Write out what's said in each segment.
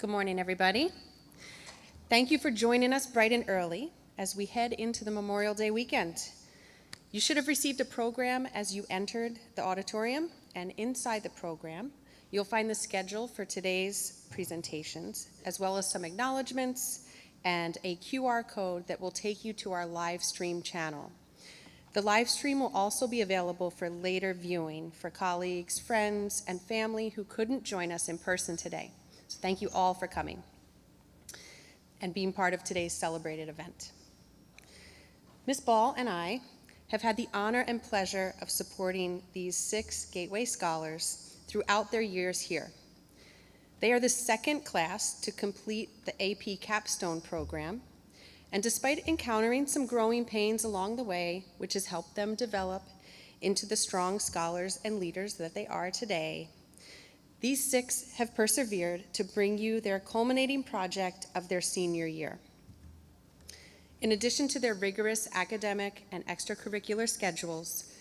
Good morning, everybody. Thank you for joining us bright and early as we head into the Memorial Day weekend. You should have received a program as you entered the auditorium, and inside the program, you'll find the schedule for today's presentations, as well as some acknowledgments and a QR code that will take you to our live stream channel. The live stream will also be available for later viewing for colleagues, friends, and family who couldn't join us in person today. So thank you all for coming and being part of today's celebrated event. Ms. Ball and I have had the honor and pleasure of supporting these 6 Gateway Scholars throughout their years here. They are the second class to complete the AP Capstone program, and despite encountering some growing pains along the way, which has helped them develop into the strong scholars and leaders that they are today, these 6 have persevered to bring you their culminating project of their senior year. In addition to their rigorous academic and extracurricular schedules,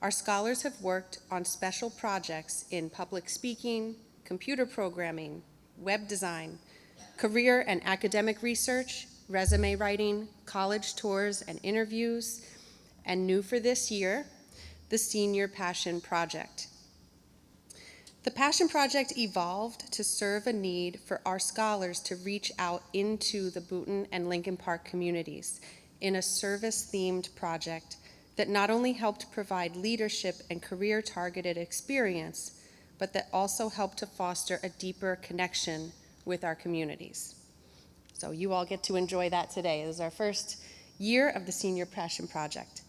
our scholars have worked on special projects in public speaking, computer programming, web design, career and academic research, resume writing, college tours and interviews, and new for this year, the Senior Passion Project. The Passion Project evolved to serve a need for our scholars to reach out into the Boonton and Lincoln Park communities in a service-themed project that not only helped provide leadership and career-targeted experience, but that also helped to foster a deeper connection with our communities. So you all get to enjoy that today. This is our first year of the Senior Passion Project.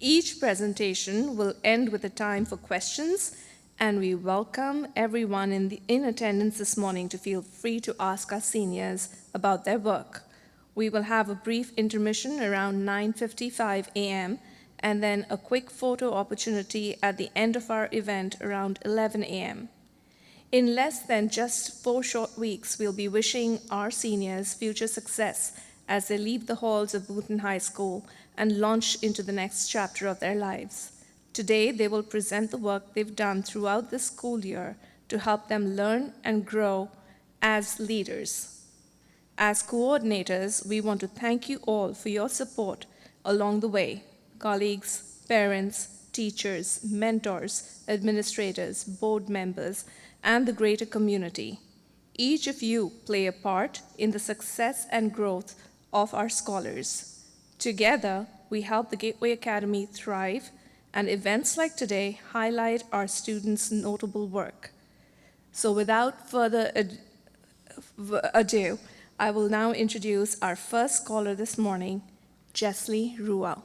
Each presentation will end with a time for questions, and we welcome everyone in attendance this morning to feel free to ask our seniors about their work. We will have a brief intermission around 9:55 a.m. and then a quick photo opportunity at the end of our event around 11 a.m. In less than just 4 short weeks, we'll be wishing our seniors future success as they leave the halls of Boonton High School and launch into the next chapter of their lives. Today, they will present the work they've done throughout the school year to help them learn and grow as leaders. As coordinators, we want to thank you all for your support along the way. Colleagues, parents, teachers, mentors, administrators, board members, and the greater community. Each of you play a part in the success and growth of our scholars. Together, we help the Gateway Academy thrive, and events like today highlight our students' notable work. So without further ado, I will now introduce our first scholar this morning, Jeslie Ruel.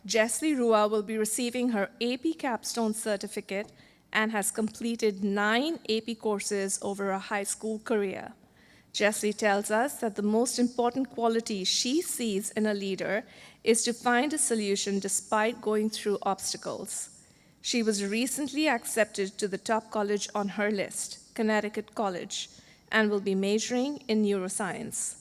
Jeslie Ruel will be receiving her AP Capstone certificate and has completed 9 AP courses over her high school career. Jeslie tells us that the most important quality she sees in a leader is to find a solution despite going through obstacles. She was recently accepted to the top college on her list, Connecticut College, and will be majoring in neuroscience.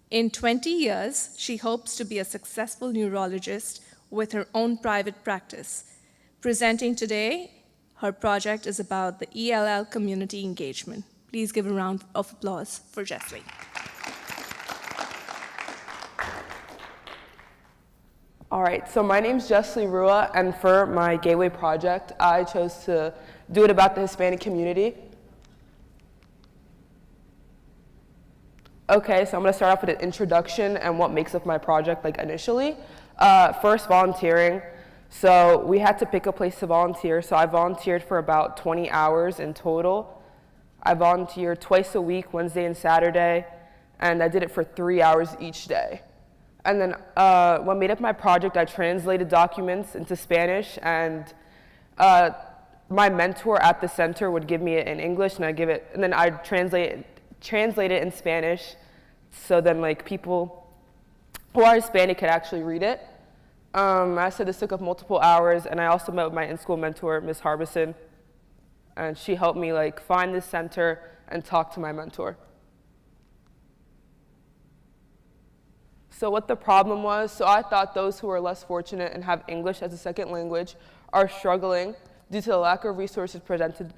In 20 years, she hopes to be a successful neurologist with her own private practice. Presenting today, her project is about the ELL community engagement. Please give a round of applause for Jeslie. All right, so my name's Jeslie Ruel, and for my Gateway project, I chose to do it about the Hispanic community. Okay, so I'm gonna start off with an introduction and what makes up my project initially. First, volunteering. So we had to pick a place to volunteer, so I volunteered for about 20 hours in total. I volunteered twice a week, Wednesday and Saturday, and I did it for 3 hours each day. And then what made up my project, I translated documents into Spanish, and my mentor at the center would give me it in English, and then I'd translate it in Spanish, so then people who are Hispanic could actually read it. I said this took up multiple hours, and I also met with my in-school mentor, Ms. Harbison, and she helped me find this center and talk to my mentor. So what the problem was, so I thought those who are less fortunate and have English as a second language are struggling due to the lack of resources presented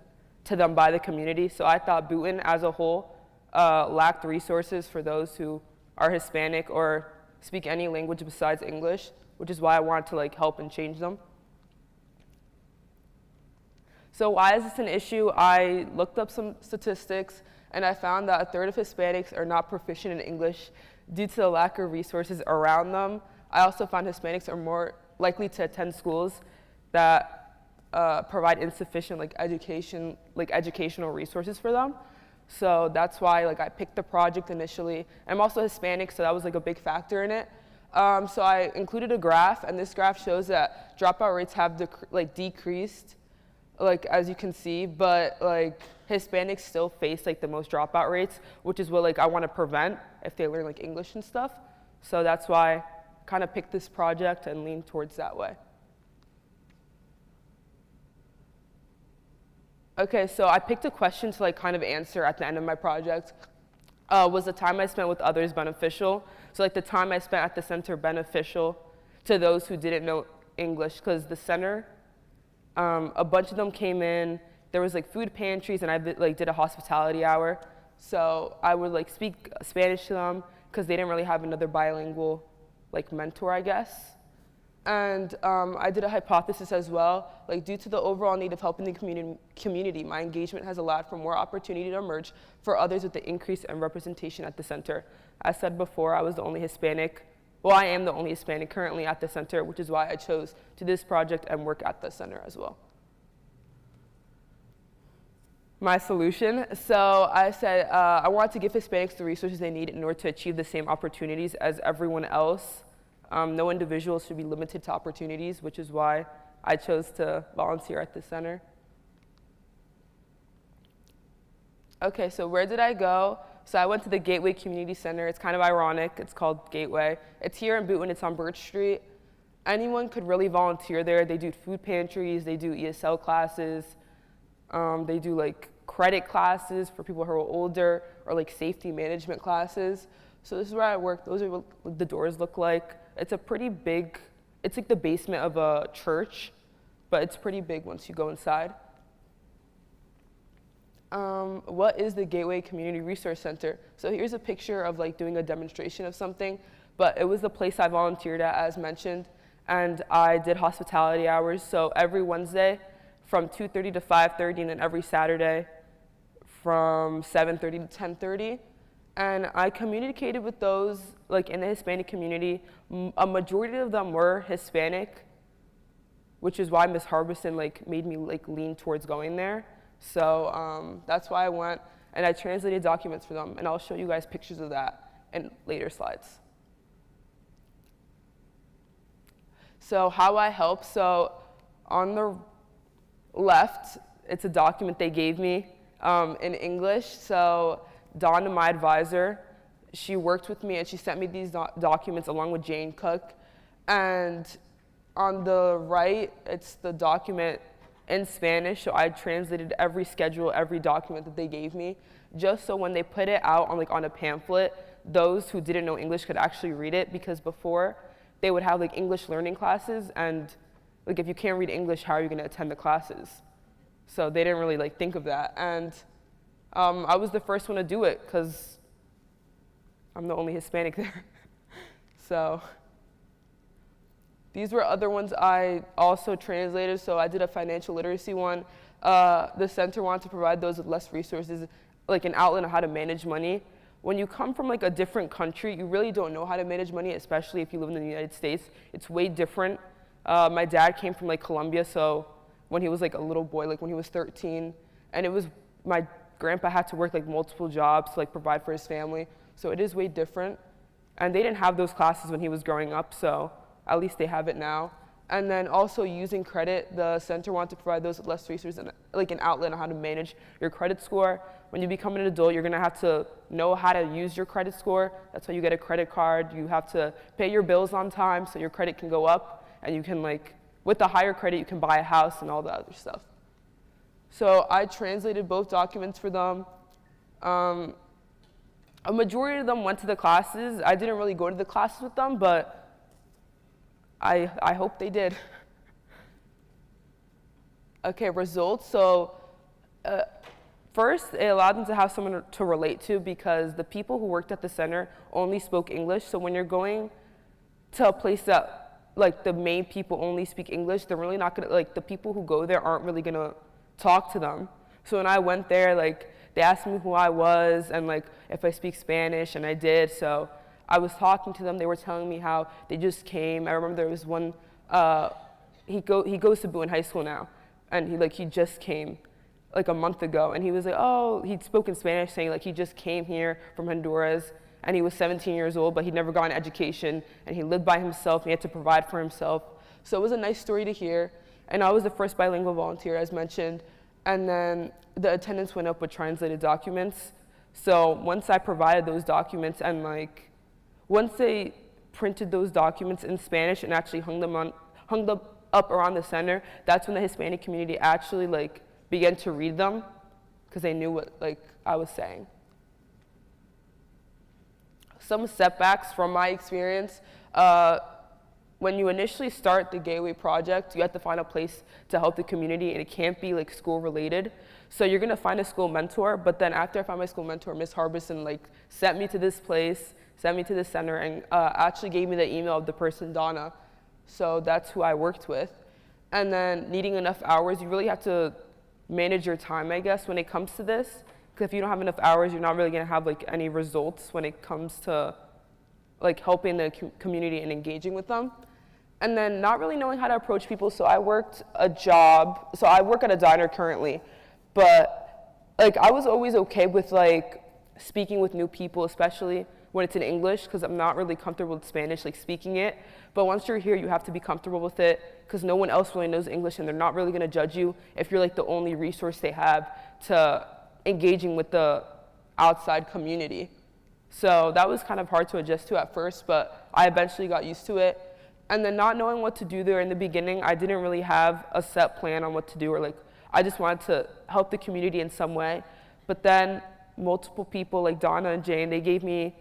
to them by the community. So I thought Bhutan as a whole lacked resources for those who are Hispanic or speak any language besides English, which is why I wanted to help and change them. So why is this an issue? I looked up some statistics and I found that a third of Hispanics are not proficient in English due to the lack of resources around them. I also found Hispanics are more likely to attend schools that provide insufficient educational resources for them. So that's why I picked the project initially. I'm also Hispanic, so that was a big factor in it. So I included a graph, and this graph shows that dropout rates have decreased, as you can see, but Hispanics still face the most dropout rates, which is what I want to prevent if they learn English and stuff. So that's why I kind of picked this project and leaned towards that way. Okay, so I picked a question to kind of answer at the end of my project. Was the time I spent with others beneficial? So the time I spent at the center beneficial to those who didn't know English? Because the center, a bunch of them came in. There was food pantries, and I did a hospitality hour. So I would speak Spanish to them because they didn't really have another bilingual mentor, I guess. And I did a hypothesis as well. Due to the overall need of helping the community, my engagement has allowed for more opportunity to emerge for others with the increase in representation at the center. As said before, I was the only Hispanic. Well, I am the only Hispanic currently at the center, which is why I chose to do this project and work at the center as well. My solution, so I said I want to give Hispanics the resources they need in order to achieve the same opportunities as everyone else. No individual should be limited to opportunities, which is why I chose to volunteer at the center. Okay, so where did I go? So I went to the Gateway Community Center. It's kind of ironic. It's called Gateway. It's here in Bhutan. It's on Birch Street. Anyone could really volunteer there. They do food pantries. They do ESL classes. They do credit classes for people who are older, or safety management classes. So this is where I work. Those are what the doors look like. It's a pretty big, it's the basement of a church, but it's pretty big once you go inside. What is the Gateway Community Resource Center? So here's a picture of doing a demonstration of something, but it was the place I volunteered at, as mentioned, and I did hospitality hours. So every Wednesday from 2:30 to 5:30, and then every Saturday from 7:30 to 10:30. And I communicated with those in the Hispanic community. A majority of them were Hispanic, which is why Ms. Harbison made me lean towards going there. So that's why I went, and I translated documents for them, and I'll show you guys pictures of that in later slides. So how I help, so on the left, it's a document they gave me in English. So Donna, my advisor, she worked with me and she sent me these documents along with Jane Cook. And on the right, it's the document in Spanish. So I translated every schedule, every document that they gave me, just so when they put it out on a pamphlet, those who didn't know English could actually read it. Because before, they would have English learning classes, and if you can't read English, how are you going to attend the classes? So they didn't really think of that. And I was the first one to do it because I'm the only Hispanic there. So these were other ones I also translated. So I did a financial literacy one. The center wanted to provide those with less resources, an outlet on how to manage money. When you come from a different country, you really don't know how to manage money, especially if you live in the United States. It's way different. My dad came from Colombia, so when he was a little boy, when he was 13, and it was my grandpa had to work multiple jobs to provide for his family, so it is way different. And they didn't have those classes when he was growing up, so at least they have it now. And then also using credit, the center wanted to provide those with less resources and an outlet on how to manage your credit score. When you become an adult, you're gonna have to know how to use your credit score. That's why you get a credit card. You have to pay your bills on time so your credit can go up, and you can with the higher credit, you can buy a house and all the other stuff. So I translated both documents for them. A majority of them went to the classes. I didn't really go to the classes with them, but I hope they did. Okay, results. So first, it allowed them to have someone to relate to, because the people who worked at the center only spoke English. So when you're going to a place that, like, the main people only speak English, they're really not gonna, like, the people who go there aren't really gonna talk to them. So when I went there, like, they asked me who I was and, like, if I speak Spanish, and I did. So I was talking to them. They were telling me how they just came. I remember there was one, he goes to Boone High School now, and he just came like a month ago, and he was like, oh, he'd spoken Spanish, saying like he just came here from Honduras, and he was 17 years old, but he'd never gotten an education, and he lived by himself, and he had to provide for himself. So it was a nice story to hear, and I was the first bilingual volunteer, as mentioned, and then the attendance went up with translated documents. So once I provided those documents, and like, once they printed those documents in Spanish and actually hung them up around the center, that's when the Hispanic community actually like began to read them, because they knew what like I was saying. Some setbacks from my experience. When you initially start the Gateway Project, you have to find a place to help the community, and it can't be like school related. So you're gonna find a school mentor, but then after I found my school mentor, Miss Harbison like sent me to this place, sent me to the center, and actually gave me the email of the person, Donna. So that's who I worked with. And then needing enough hours, you really have to manage your time, I guess, when it comes to this. Because if you don't have enough hours, you're not really gonna have like any results when it comes to like helping the community and engaging with them. And then not really knowing how to approach people. So I worked a job, so I work at a diner currently, but like I was always okay with like speaking with new people, especially when it's in English, because I'm not really comfortable with Spanish, like speaking it. But once you're here, you have to be comfortable with it, because no one else really knows English, and they're not really gonna judge you if you're like the only resource they have to engaging with the outside community. So that was kind of hard to adjust to at first, but I eventually got used to it. And then not knowing what to do there in the beginning, I didn't really have a set plan on what to do, or like, I just wanted to help the community in some way. But then multiple people like Donna and Jane, they gave me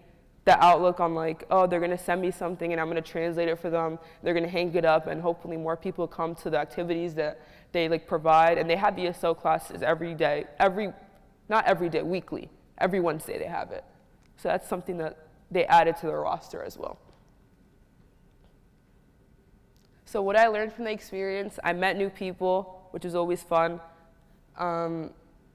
the outlook on like, oh, they're gonna send me something and I'm gonna translate it for them. They're gonna hang it up, and hopefully more people come to the activities that they like provide. And they have ESL classes every day, not every day, weekly. Every Wednesday they have it. So that's something that they added to their roster as well. So what I learned from the experience, I met new people, which is always fun.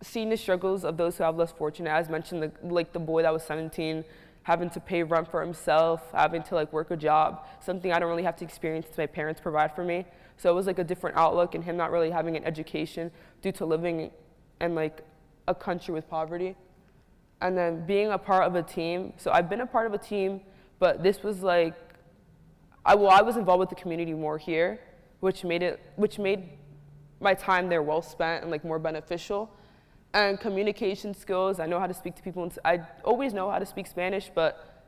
Seeing the struggles of those who have less fortunate, as mentioned, the boy that was 17, having to pay rent for himself, having to like work a job, something I don't really have to experience because my parents provide for me. So it was like a different outlook, and him not really having an education due to living in like a country with poverty. And then being a part of a team. So I've been a part of a team, but this was like, I was involved with the community more here, which made my time there well spent and like more beneficial. And communication skills, I know how to speak to people. And I always know how to speak Spanish, but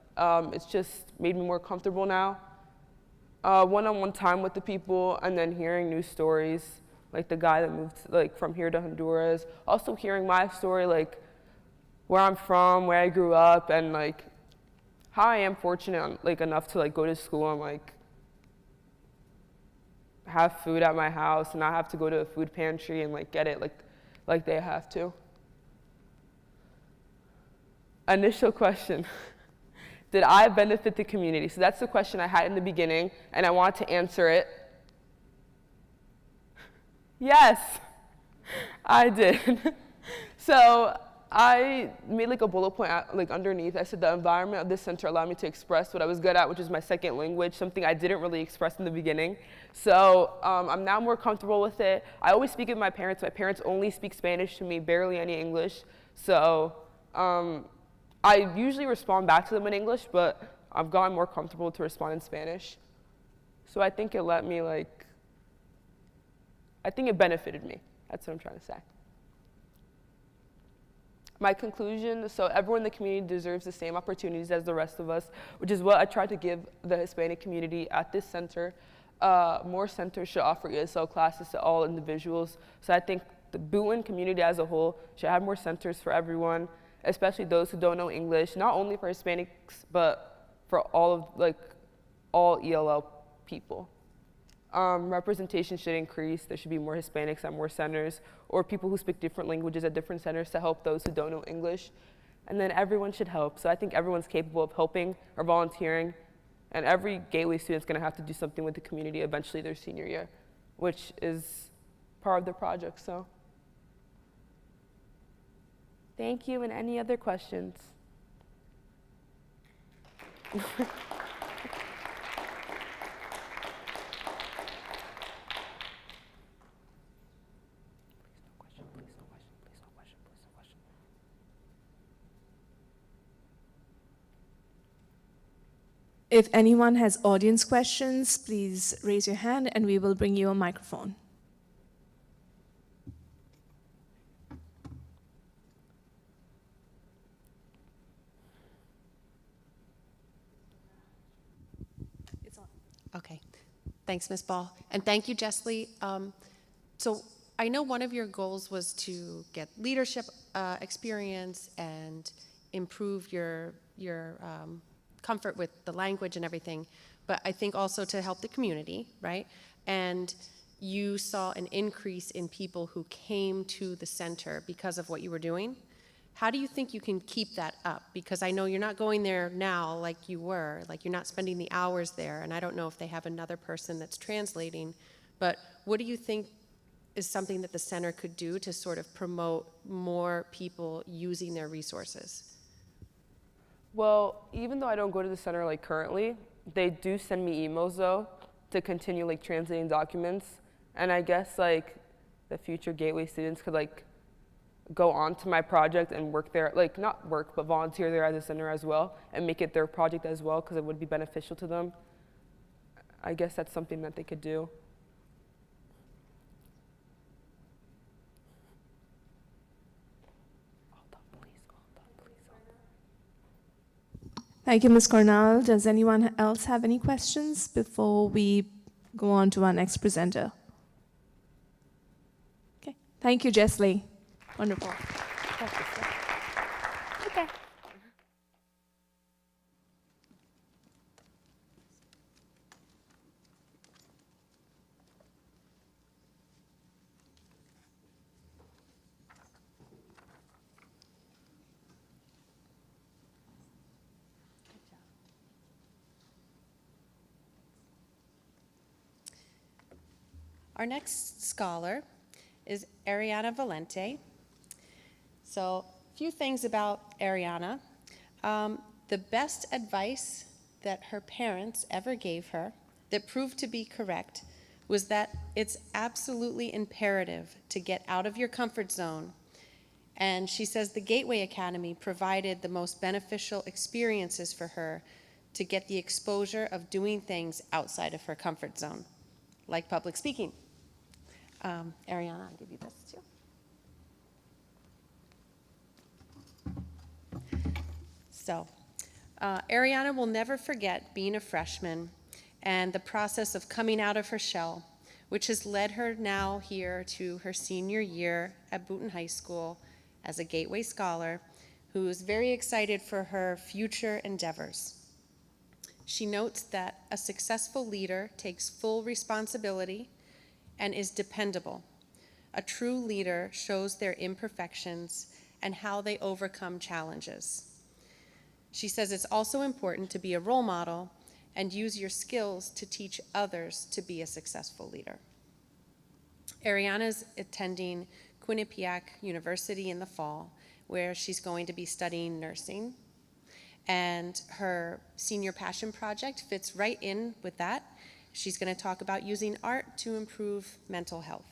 it's just made me more comfortable now. One-on-one time with the people, and then hearing new stories, like the guy that moved like from here to Honduras. Also hearing my story, like where I'm from, where I grew up, and like how I am fortunate like enough to like go to school and like have food at my house and not have to go to a food pantry and like get it like they have to. Initial question. Did I benefit the community? So that's the question I had in the beginning, and I want to answer it. Yes, I did. So I made like a bullet point like underneath. I said the environment of this center allowed me to express what I was good at, which is my second language, something I didn't really express in the beginning. So I'm now more comfortable with it. I always speak with my parents. My parents only speak Spanish to me, barely any English. So I usually respond back to them in English, but I've gotten more comfortable to respond in Spanish. So I think it let me I think it benefited me. That's what I'm trying to say. My conclusion, so everyone in the community deserves the same opportunities as the rest of us, which is what I try to give the Hispanic community at this center. More centers should offer ESL classes to all individuals. So I think the Boonton community as a whole should have more centers for everyone. especially those who don't know English, not only for Hispanics, but for all of, like, all ELL people. Representation should increase. There should be more Hispanics at more centers, or people who speak different languages at different centers to help those who don't know English. And then everyone should help. So I think everyone's capable of helping or volunteering, and every Gateway student's gonna have to do something with the community eventually their senior year, which is part of the project, so. Thank you, and any other questions? If anyone has audience questions, please raise your hand and we will bring you a microphone. Okay. Thanks, Ms. Ball. And thank you, Jessley. So I know one of your goals was to get leadership experience and improve your comfort with the language and everything, but I think also to help the community, right? And you saw an increase in people who came to the center because of what you were doing. How do you think you can keep that up? Because I know you're not going there now like you were, like you're not spending the hours there, and I don't know if they have another person that's translating, but what do you think is something that the center could do to sort of promote more people using their resources? Well, even though I don't go to the center like currently, they do send me emails though to continue like translating documents. And I guess like the future Gateway students could like go on to my project and work there, like not work, but volunteer there at the center as well and make it their project as well because it would be beneficial to them. I guess that's something that they could do. Thank you, Ms. Cornell. Does anyone else have any questions before we go on to our next presenter? Okay. Thank you, Jessley. Wonderful. Okay. Our next scholar is Ariana Valente. So, a few things about Ariana. The best advice that her parents ever gave her that proved to be correct was that it's absolutely imperative to get out of your comfort zone. And she says the Gateway Academy provided the most beneficial experiences for her to get the exposure of doing things outside of her comfort zone, like public speaking. Ariana, I'll give you this too. So, Ariana will never forget being a freshman and the process of coming out of her shell, which has led her now here to her senior year at Boonton High School as a Gateway Scholar, who is very excited for her future endeavors. She notes that a successful leader takes full responsibility and is dependable. A true leader shows their imperfections and how they overcome challenges. She says it's also important to be a role model and use your skills to teach others to be a successful leader. Ariana is attending Quinnipiac University in the fall, where she's going to be studying nursing. And her senior passion project fits right in with that. She's going to talk about using art to improve mental health.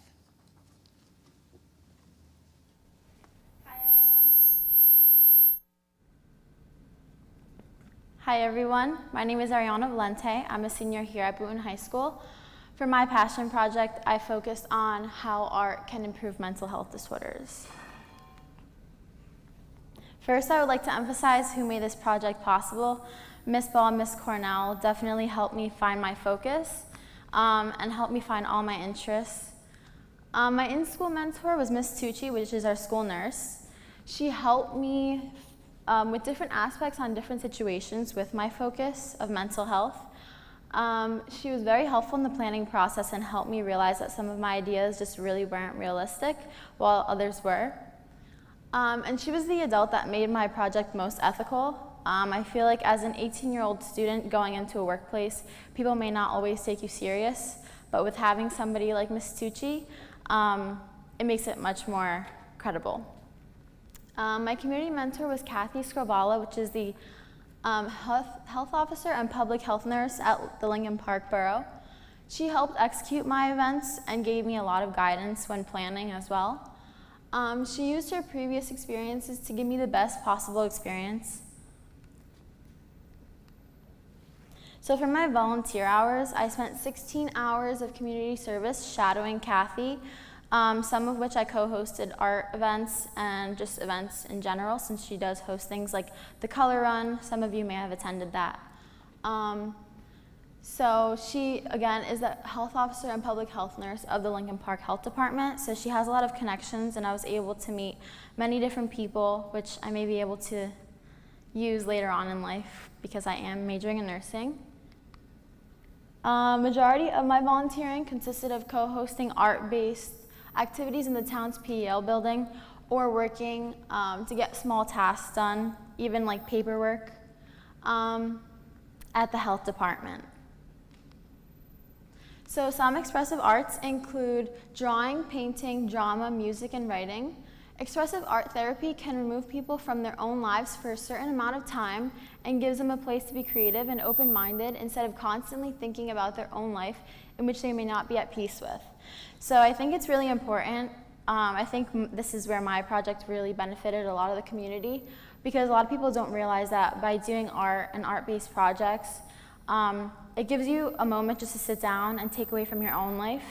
Hi everyone, my name is Ariana Valente. I'm a senior here at Boonton High School. For my passion project, I focused on how art can improve mental health disorders. First, I would like to emphasize who made this project possible. Ms. Ball and Ms. Cornell definitely helped me find my focus and helped me find all my interests. My in-school mentor was Ms. Tucci, which is our school nurse. She helped me with different aspects on different situations with my focus of mental health. She was very helpful in the planning process and helped me realize that some of my ideas just really weren't realistic, while others were. And she was the adult that made my project most ethical. I feel like as an 18-year-old student going into a workplace, people may not always take you serious, but with having somebody like Ms. Tucci, it makes it much more credible. My community mentor was Kathy Scrovala, which is the health officer and public health nurse at the Lincoln Park Borough. She helped execute my events and gave me a lot of guidance when planning as well. She used her previous experiences to give me the best possible experience. So for my volunteer hours, I spent 16 hours of community service shadowing Kathy, some of which I co-hosted art events and just events in general, since she does host things like the Color Run. Some of you may have attended that. So she, again, is the health officer and public health nurse of the Lincoln Park Health Department, so she has a lot of connections, and I was able to meet many different people, which I may be able to use later on in life because I am majoring in nursing. Majority of my volunteering consisted of co-hosting art-based activities in the town's PEL building or working to get small tasks done, even like paperwork, at the health department. So some expressive arts include drawing, painting, drama, music, and writing. Expressive art therapy can remove people from their own lives for a certain amount of time and gives them a place to be creative and open-minded instead of constantly thinking about their own life in which they may not be at peace with. So I think it's really important. I think this is where my project really benefited a lot of the community, because a lot of people don't realize that by doing art and art-based projects, it gives you a moment just to sit down and take away from your own life.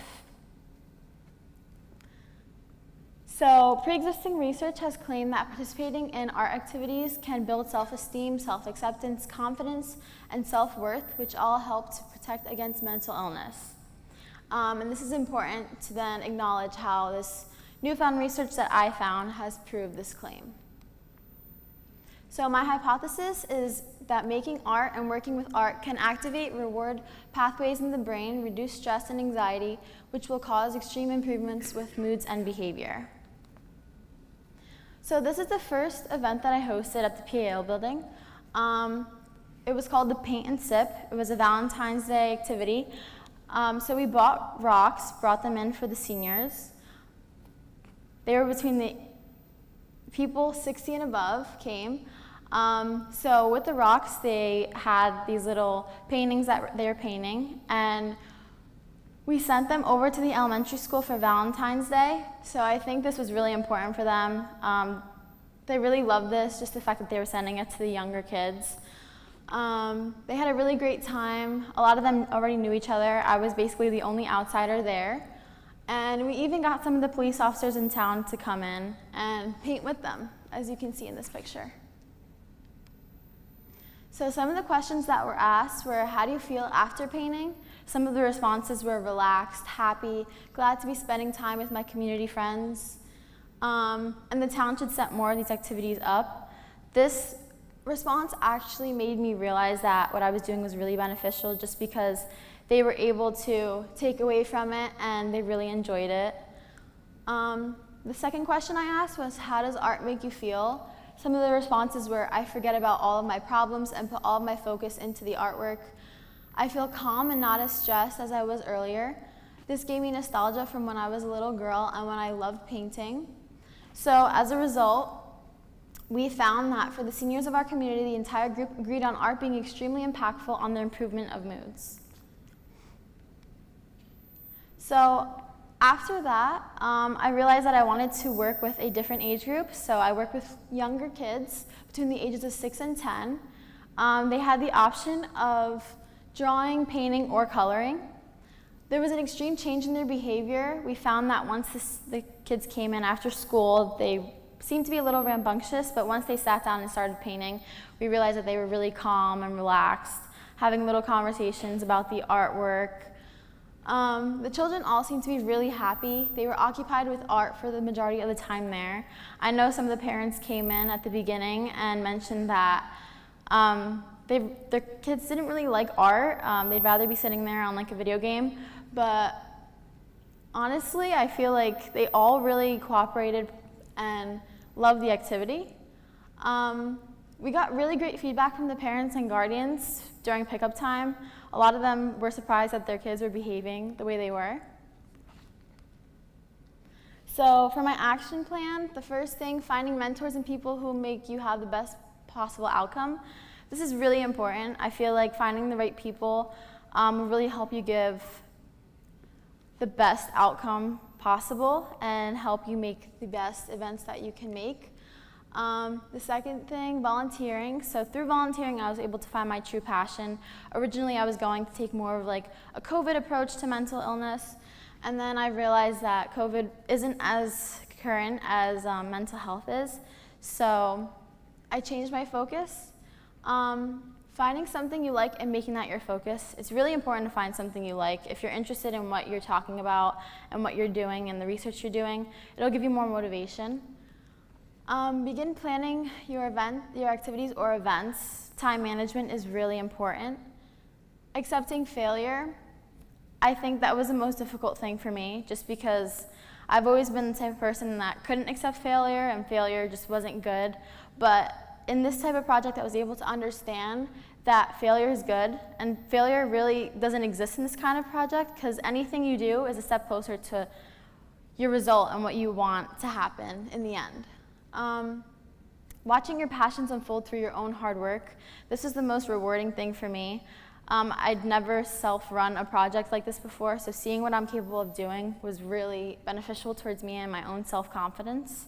So pre-existing research has claimed that participating in art activities can build self-esteem, self-acceptance, confidence, and self-worth, which all help to protect against mental illness. And this is important to then acknowledge how this newfound research that I found has proved this claim. So my hypothesis is that making art and working with art can activate reward pathways in the brain, reduce stress and anxiety, which will cause extreme improvements with moods and behavior. So this is the first event that I hosted at the PAL building. It was called the Paint and Sip. It was a Valentine's Day activity. So we bought rocks, brought them in for the seniors. They were between the people 60 and above came. So with the rocks, they had these little paintings that they were painting, and we sent them over to the elementary school for Valentine's Day. So I think this was really important for them. They really loved this, just the fact that they were sending it to the younger kids. They had a really great time. A lot of them already knew each other. I was basically the only outsider there. And we even got some of the police officers in town to come in and paint with them, as you can see in this picture. So some of the questions that were asked were, how do you feel after painting? Some of the responses were relaxed, happy, glad to be spending time with my community friends. And the town should set more of these activities up. This response actually made me realize that what I was doing was really beneficial, just because they were able to take away from it and they really enjoyed it. The second question I asked was, how does art make you feel? Some of the responses were, I forget about all of my problems and put all of my focus into the artwork. I feel calm and not as stressed as I was earlier. This gave me nostalgia from when I was a little girl and when I loved painting. So as a result, we found that for the seniors of our community, the entire group agreed on art being extremely impactful on the improvement of moods. So after that, I realized that I wanted to work with a different age group. So I worked with younger kids between the ages of 6 and 10. They had the option of drawing, painting, or coloring. There was an extreme change in their behavior. We found that once the kids came in after school, they seemed to be a little rambunctious, but once they sat down and started painting, we realized that they were really calm and relaxed, having little conversations about the artwork. The children all seemed to be really happy. They were occupied with art for the majority of the time there. I know some of the parents came in at the beginning and mentioned that their kids didn't really like art. They'd rather be sitting there on like a video game. But honestly, I feel like they all really cooperated and loved the activity. We got really great feedback from the parents and guardians during pickup time. A lot of them were surprised that their kids were behaving the way they were. So for my action plan, the first thing, finding mentors and people who make you have the best possible outcome. This is really important. I feel like finding the right people will really help you give the best outcome possible and help you make the best events that you can make. The second thing, volunteering. So through volunteering, I was able to find my true passion. Originally, I was going to take more of like a COVID approach to mental illness, and then I realized that COVID isn't as current as mental health is. So I changed my focus. Finding something you like and making that your focus. It's really important to find something you like. If you're interested in what you're talking about and what you're doing and the research you're doing, it'll give you more motivation. Begin planning your activities or events. Time management is really important. Accepting failure. I think that was the most difficult thing for me, just because I've always been the type of person that couldn't accept failure, and failure just wasn't good. But in this type of project, I was able to understand that failure is good, and failure really doesn't exist in this kind of project, because anything you do is a step closer to your result and what you want to happen in the end. Watching your passions unfold through your own hard work. This is the most rewarding thing for me. I'd never self-run a project like this before, so seeing what I'm capable of doing was really beneficial towards me and my own self-confidence.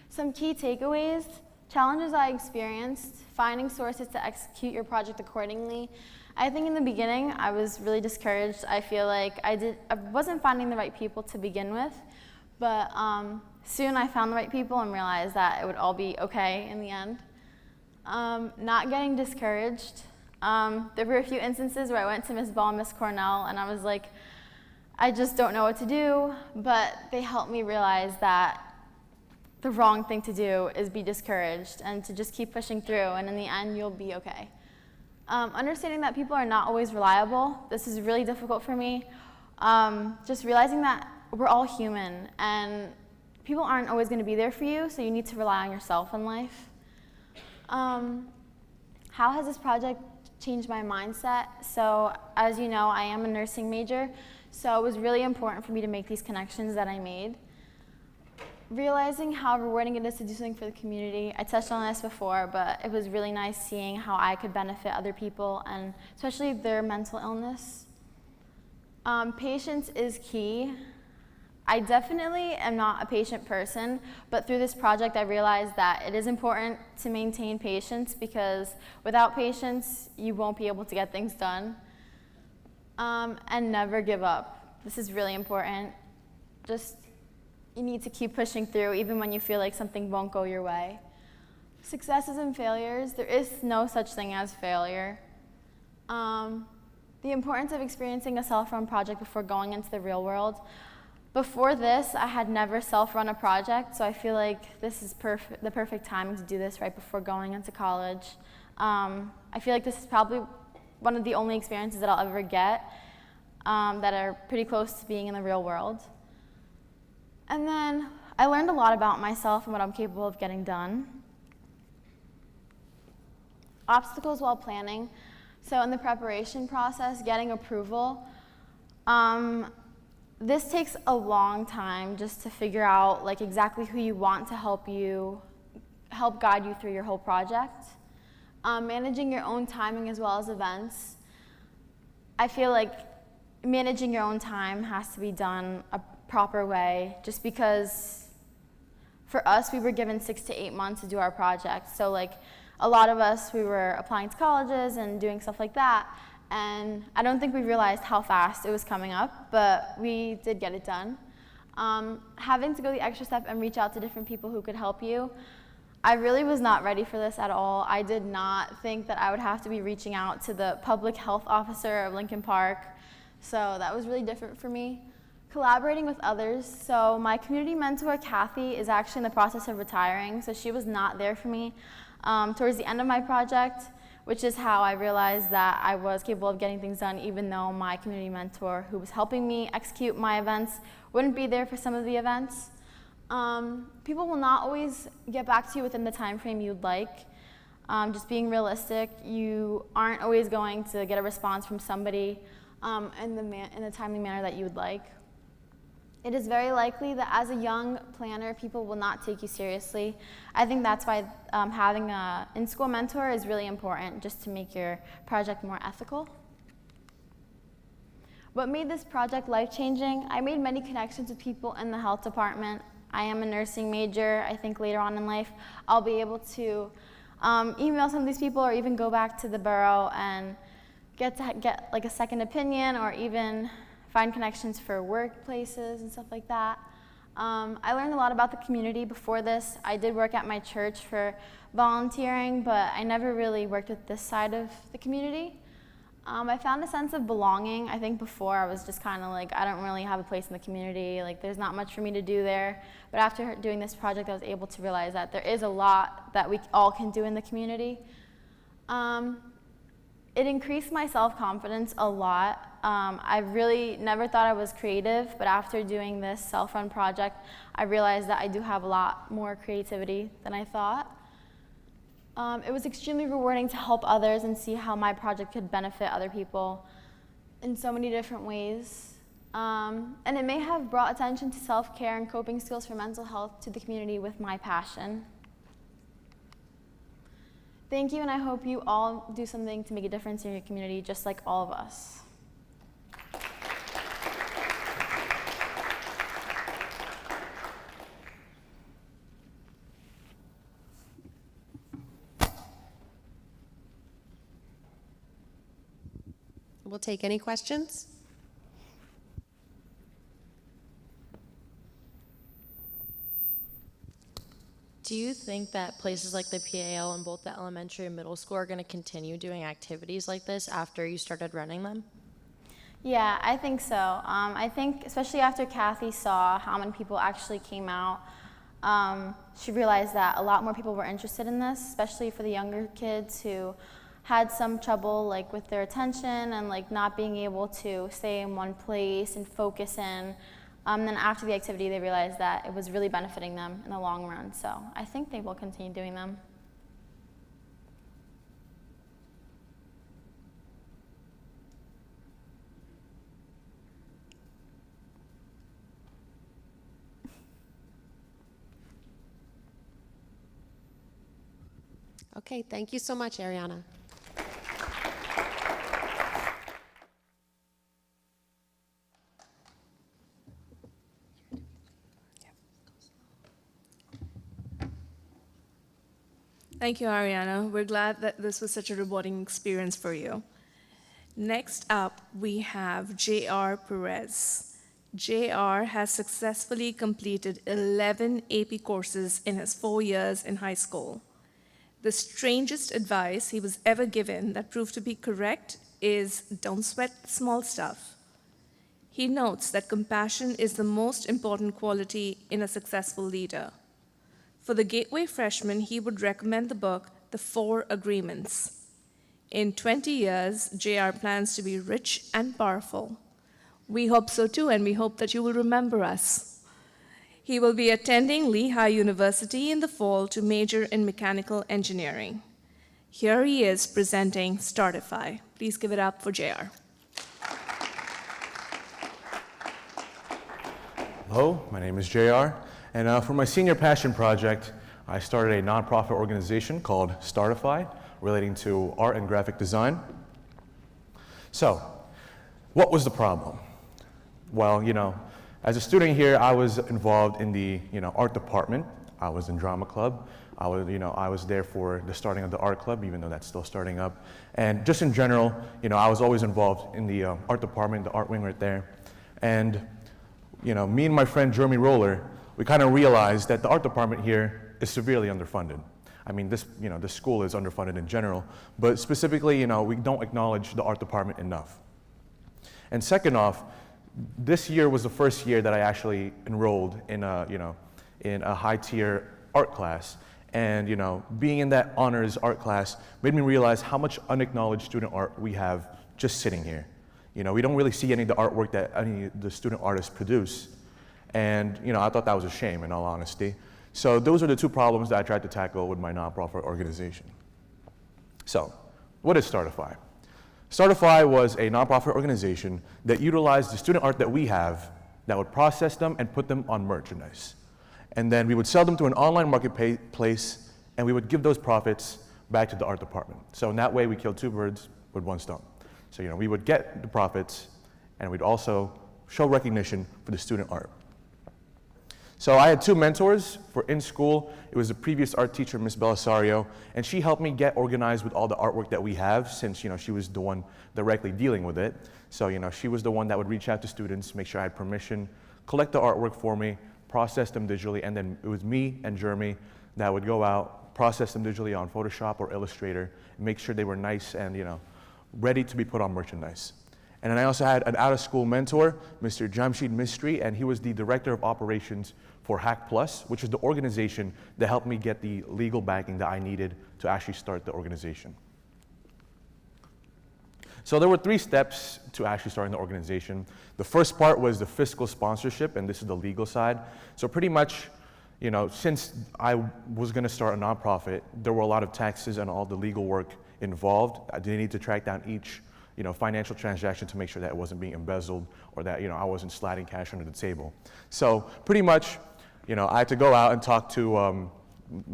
Some key takeaways, challenges I experienced, finding sources to execute your project accordingly. I think in the beginning, I was really discouraged. I feel like I wasn't finding the right people to begin with, but soon I found the right people and realized that it would all be okay in the end. Not getting discouraged. There were a few instances where I went to Miss Ball and Miss Cornell and I was like, I just don't know what to do, but they helped me realize that the wrong thing to do is be discouraged and to just keep pushing through, and in the end you'll be okay. Understanding that people are not always reliable. This is really difficult for me. Just realizing that we're all human and people aren't always going to be there for you, so you need to rely on yourself in life. How has this project changed my mindset? So as you know, I am a nursing major, so it was really important for me to make these connections that I made. Realizing how rewarding it is to do something for the community. I touched on this before, but it was really nice seeing how I could benefit other people, and especially their mental illness. Patience is key. I definitely am not a patient person, but through this project I realized that it is important to maintain patience, because without patience you won't be able to get things done. And never give up. This is really important. You need to keep pushing through even when you feel like something won't go your way. Successes and failures. There is no such thing as failure. The importance of experiencing a self-run project before going into the real world. Before this, I had never self-run a project, so I feel like this is the perfect time to do this right before going into college. I feel like this is probably one of the only experiences that I'll ever get that are pretty close to being in the real world. And then I learned a lot about myself and what I'm capable of getting done. Obstacles while planning. So in the preparation process, getting approval. This takes a long time just to figure out like exactly who you want to help guide you through your whole project. Managing your own timing as well as events. I feel like managing your own time has to be done a proper way, just because for us, we were given 6 to 8 months to do our project. So like a lot of us, we were applying to colleges and doing stuff like that. And I don't think we realized how fast it was coming up, but we did get it done. Having to go the extra step and reach out to different people who could help you. I really was not ready for this at all. I did not think that I would have to be reaching out to the public health officer of Lincoln Park, so that was really different for me. Collaborating with others. So my community mentor, Kathy, is actually in the process of retiring, so she was not there for me towards the end of my project, which is how I realized that I was capable of getting things done even though my community mentor, who was helping me execute my events, wouldn't be there for some of the events. People will not always get back to you within the time frame you'd like. Just being realistic, you aren't always going to get a response from somebody in the timely manner that you would like. It is very likely that as a young planner, people will not take you seriously. I think that's why having an in-school mentor is really important, just to make your project more ethical. What made this project life-changing? I made many connections with people in the health department. I am a nursing major. I think later on in life, I'll be able to email some of these people or even go back to the borough and get like a second opinion or even find connections for workplaces and stuff like that. I learned a lot about the community before this. I did work at my church for volunteering, but I never really worked with this side of the community. I found a sense of belonging. I think before I was just kind of like, I don't really have a place in the community, like there's not much for me to do there. But after doing this project, I was able to realize that there is a lot that we all can do in the community. It increased my self-confidence a lot. I really never thought I was creative, but after doing this self-run project, I realized that I do have a lot more creativity than I thought. It was extremely rewarding to help others and see how my project could benefit other people in so many different ways. And it may have brought attention to self-care and coping skills for mental health to the community with my passion. Thank you, and I hope you all do something to make a difference in your community, just like all of us. We'll take any questions. Do you think that places like the PAL and both the elementary and middle school are going to continue doing activities like this after you started running them? Yeah, I think so. I think especially after Kathy saw how many people actually came out, she realized that a lot more people were interested in this, especially for the younger kids who had some trouble like with their attention and like not being able to stay in one place and focus in. Then after the activity, they realized that it was really benefiting them in the long run. So I think they will continue doing them. Okay, thank you so much, Ariana. Thank you, Ariana. We're glad that this was such a rewarding experience for you. Next up, we have J.R. Perez. J.R. has successfully completed 11 AP courses in his 4 years in high school. The strangest advice he was ever given that proved to be correct is don't sweat small stuff. He notes that compassion is the most important quality in a successful leader. For the Gateway freshman, he would recommend the book, The 4 Agreements. In 20 years, JR plans to be rich and powerful. We hope so too, and we hope that you will remember us. He will be attending Lehigh University in the fall to major in mechanical engineering. Here he is presenting Startify. Please give it up for JR. Hello, my name is JR, and for my senior passion project, I started a nonprofit organization called Startify, relating to art and graphic design. So, what was the problem? Well, as a student here, I was involved in the art department. I was in drama club. I was there for the starting of the art club, even though that's still starting up. And just in general, I was always involved in the art department, the art wing right there. And me and my friend Jeremy Roller, we kind of realized that the art department here is severely underfunded. I mean, this school is underfunded in general, but specifically, we don't acknowledge the art department enough. And second off, this year was the first year that I actually enrolled in a high-tier art class. And being in that honors art class made me realize how much unacknowledged student art we have just sitting here. We don't really see any of the artwork that any of the student artists produce. And I thought that was a shame, in all honesty. So those are the two problems that I tried to tackle with my nonprofit organization. So, what is Startify? Startify was a nonprofit organization that utilized the student art that we have, that would process them and put them on merchandise. And then we would sell them to an online marketplace, and we would give those profits back to the art department. So in that way, we killed two birds with one stone. So we would get the profits, and we'd also show recognition for the student art. So I had two mentors for in school. It was a previous art teacher, Ms. Belisario, and she helped me get organized with all the artwork that we have, since she was the one directly dealing with it. So she was the one that would reach out to students, make sure I had permission, collect the artwork for me, process them digitally, and then it was me and Jeremy that would go out, process them digitally on Photoshop or Illustrator, and make sure they were nice and ready to be put on merchandise. And then I also had an out-of-school mentor, Mr. Jamshid Mistry, and he was the director of operations for Hack Plus, which is the organization that helped me get the legal backing that I needed to actually start the organization. So there were 3 steps to actually starting the organization. The first part was the fiscal sponsorship, and this is the legal side. So pretty much, since I was going to start a nonprofit, there were a lot of taxes and all the legal work involved. I did need to track down each financial transaction to make sure that it wasn't being embezzled or that I wasn't sliding cash under the table. So pretty much, I had to go out and talk to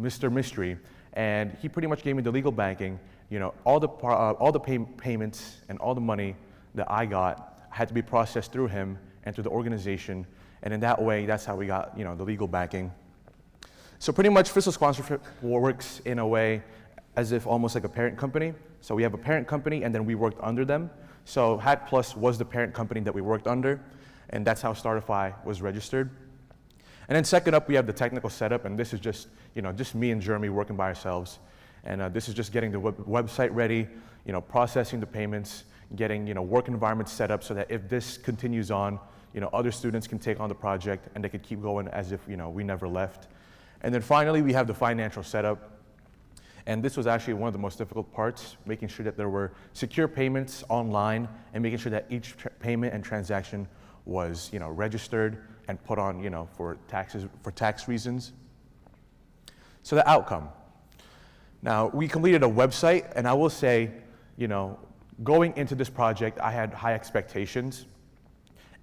Mr. Mistry, and he pretty much gave me the legal backing. All the payments and all the money that I got had to be processed through him and through the organization, and in that way, that's how we got the legal backing. So pretty much, fiscal sponsorship works in a way as if almost like a parent company. So we have a parent company, and then we worked under them. So Hack Plus was the parent company that we worked under, and that's how Startify was registered. And then second up, we have the technical setup, and this is just just me and Jeremy working by ourselves. And this is just getting the website ready, processing the payments, getting work environments set up so that if this continues on, other students can take on the project and they could keep going as if we never left. And then finally, we have the financial setup. And this was actually one of the most difficult parts, making sure that there were secure payments online and making sure that each payment and transaction was registered and put on for tax reasons. So the outcome. Now, we completed a website, and I will say, going into this project, I had high expectations.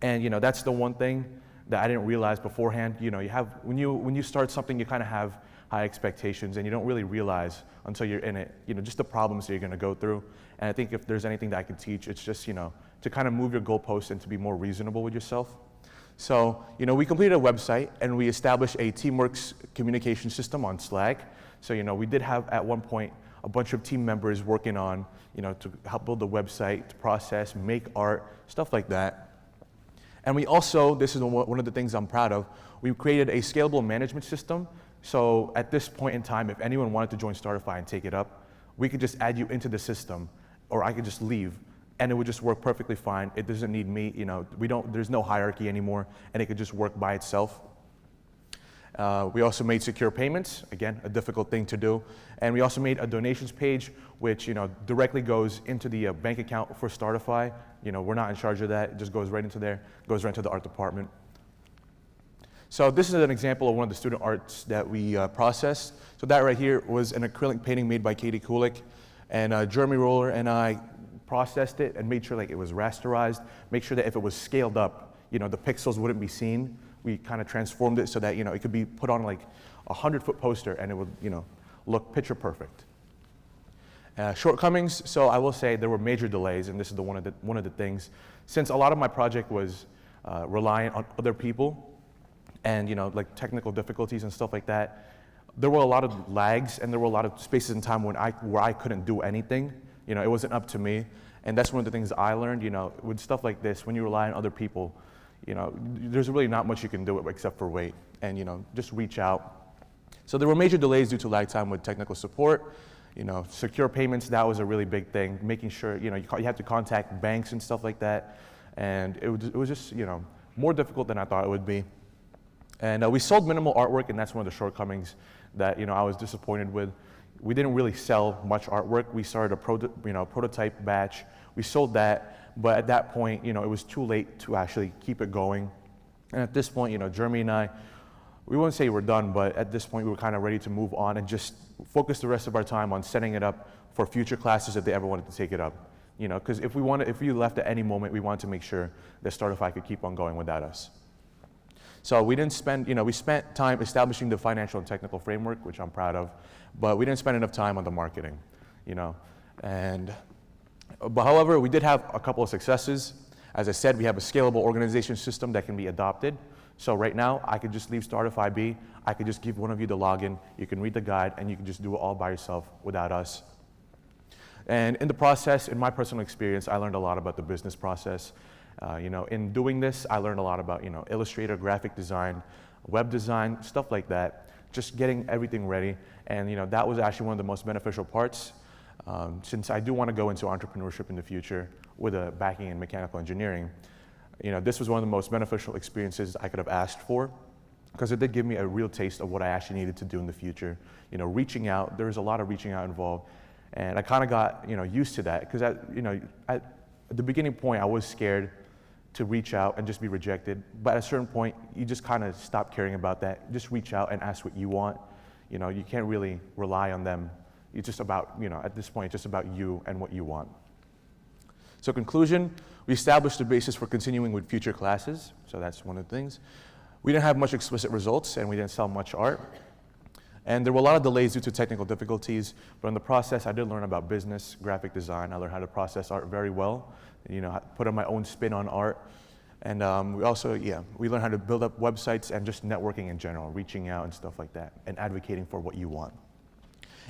And that's the one thing that I didn't realize beforehand. When you start something, you kind of have high expectations, and you don't really realize until you're in it, just the problems that you're going to go through. And I think if there's anything that I can teach, it's just, to kind of move your goalposts and to be more reasonable with yourself. So, we completed a website, and we established a Teamworks communication system on Slack. So, we did have at one point a bunch of team members working on, to help build the website, to process, make art, stuff like that. And we also, this is one of the things I'm proud of, we created a scalable management system. So at this point in time, if anyone wanted to join Startify and take it up, we could just add you into the system, or I could just leave, and it would just work perfectly fine. It doesn't need me, there's no hierarchy anymore, and it could just work by itself. We also made secure payments, again, a difficult thing to do. And we also made a donations page, which directly goes into the bank account for Startify. We're not in charge of that. It just goes right into there, goes right into the art department. So this is an example of one of the student arts that we processed. So that right here was an acrylic painting made by Katie Kulik. And Jeremy Roller and I processed it and made sure it was rasterized, make sure that if it was scaled up, the pixels wouldn't be seen. We kind of transformed it so that it could be put on a 100-foot poster, and it would look picture perfect. Shortcomings. So I will say there were major delays, and this is one of the things. Since a lot of my project was reliant on other people, and technical difficulties and stuff like that, there were a lot of lags, and there were a lot of spaces in time where I couldn't do anything. It wasn't up to me, and that's one of the things I learned. With stuff like this, when you rely on other people, there's really not much you can do except for wait and, just reach out. So there were major delays due to lag time with technical support. Secure payments, that was a really big thing, making sure, you have to contact banks and stuff like that. And it was just, more difficult than I thought it would be. And we sold minimal artwork, and that's one of the shortcomings that, I was disappointed with. We didn't really sell much artwork. We started a prototype batch. We sold that, but at that point, it was too late to actually keep it going. And at this point, Jeremy and I, we wouldn't say we're done, but at this point we were kind of ready to move on and just focus the rest of our time on setting it up for future classes if they ever wanted to take it up. Because if we left at any moment, we wanted to make sure that Startify could keep on going without us. So we didn't spend, we spent time establishing the financial and technical framework, which I'm proud of, but we didn't spend enough time on the marketing, But however, we did have a couple of successes. As I said, we have a scalable organization system that can be adopted. So right now, I could just leave Startify be. I could just give one of you the login. You can read the guide, and you can just do it all by yourself without us. And in the process, in my personal experience, I learned a lot about the business process. In doing this, I learned a lot about, Illustrator, graphic design, web design, stuff like that. Just getting everything ready. And, that was actually one of the most beneficial parts. Since I do want to go into entrepreneurship in the future with a backing in mechanical engineering, this was one of the most beneficial experiences I could have asked for, because it did give me a real taste of what I actually needed to do in the future. Reaching out, there was a lot of reaching out involved, and I kind of got, used to that, because at the beginning point, I was scared to reach out and just be rejected, but at a certain point, you just kind of stop caring about that. Just reach out and ask what you want. You can't really rely on them. It's just about, at this point, it's just about you and what you want. So conclusion, we established the basis for continuing with future classes. So that's one of the things. We didn't have much explicit results, and we didn't sell much art. And there were a lot of delays due to technical difficulties, but in the process, I did learn about business, graphic design. I learned how to process art very well, put on my own spin on art. And we also, we learned how to build up websites and just networking in general, reaching out and stuff like that, and advocating for what you want.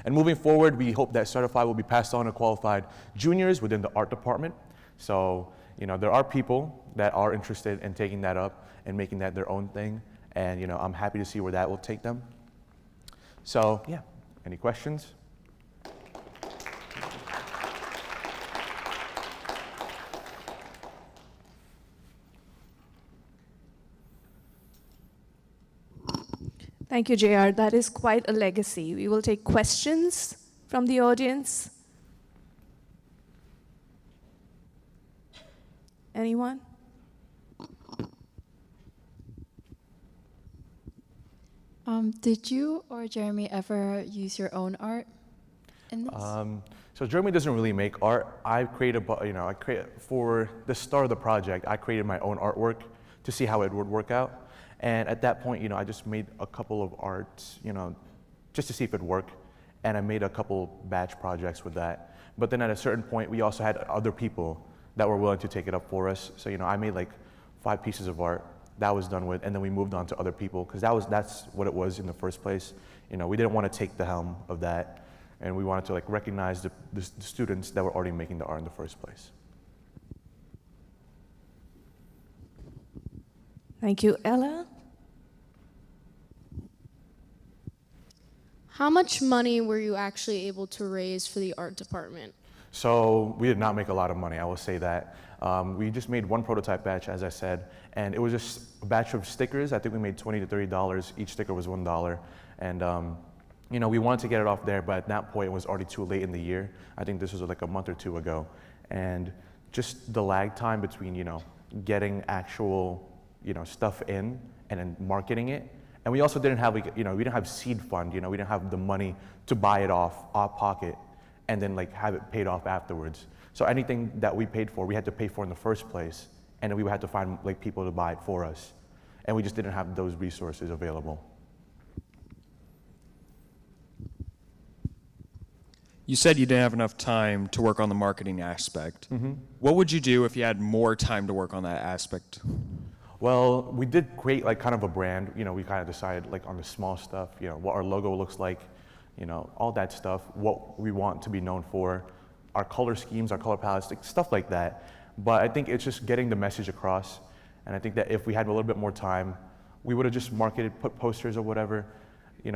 And moving forward, we hope that Startify will be passed on to qualified juniors within the art department. So, there are people that are interested in taking that up and making that their own thing. And, I'm happy to see where that will take them. So, any questions? Thank you, JR. That is quite a legacy. We will take questions from the audience. Anyone? Did you or Jeremy ever use your own art in this? So Jeremy doesn't really make art. For the start of the project, I created my own artwork to see how it would work out. And at that point, I just made a couple of arts, just to see if it'd work. And I made a couple batch projects with that. But then at a certain point, we also had other people that were willing to take it up for us. So, I made like 5 pieces of art. That was done with, and then we moved on to other people, because that's what it was in the first place. We didn't want to take the helm of that, and we wanted to recognize the students that were already making the art in the first place. Thank you. Ella? How much money were you actually able to raise for the art department? So we did not make a lot of money, I will say that. We just made one prototype batch, as I said, and it was just a batch of stickers. I think we made $20 to $30. Each sticker was $1. And we wanted to get it off there, but at that point it was already too late in the year. I think this was like a month or two ago. And just the lag time between, getting actual, stuff in and then marketing it. And we also didn't have, we didn't have seed fund, we didn't have the money to buy it off pocket and then have it paid off afterwards. So anything that we paid for, we had to pay for in the first place, and then we would have to find people to buy it for us. And we just didn't have those resources available. You said you didn't have enough time to work on the marketing aspect. Mm-hmm. What would you do if you had more time to work on that aspect? Well, we did create kind of a brand. We kind of decided on the small stuff, what our logo looks like, all that stuff, what we want to be known for, our color schemes, our color palettes, stuff like that. But I think it's just getting the message across. And I think that if we had a little bit more time, we would have just marketed, put posters or whatever.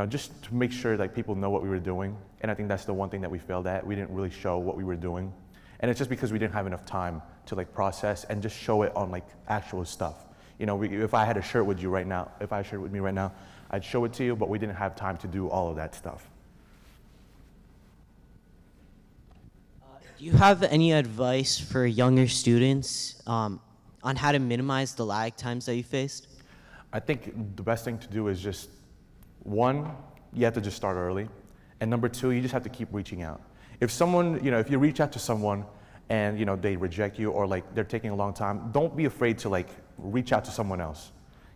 just to make sure like people know what we were doing. And I think that's the one thing that we failed at. We didn't really show what we were doing. And it's just because we didn't have enough time to like process and just show it on like actual stuff. If I had a shirt with you right now, if I had a shirt with me right now, I'd show it to you, but we didn't have time to do all of that stuff. Do you have any advice for younger students on how to minimize the lag times that you faced? I think the best thing to do is just, one, you have to just start early. And number two, you just have to keep reaching out. If someone, if you reach out to someone and, they reject you or like they're taking a long time, don't be afraid to like reach out to someone else.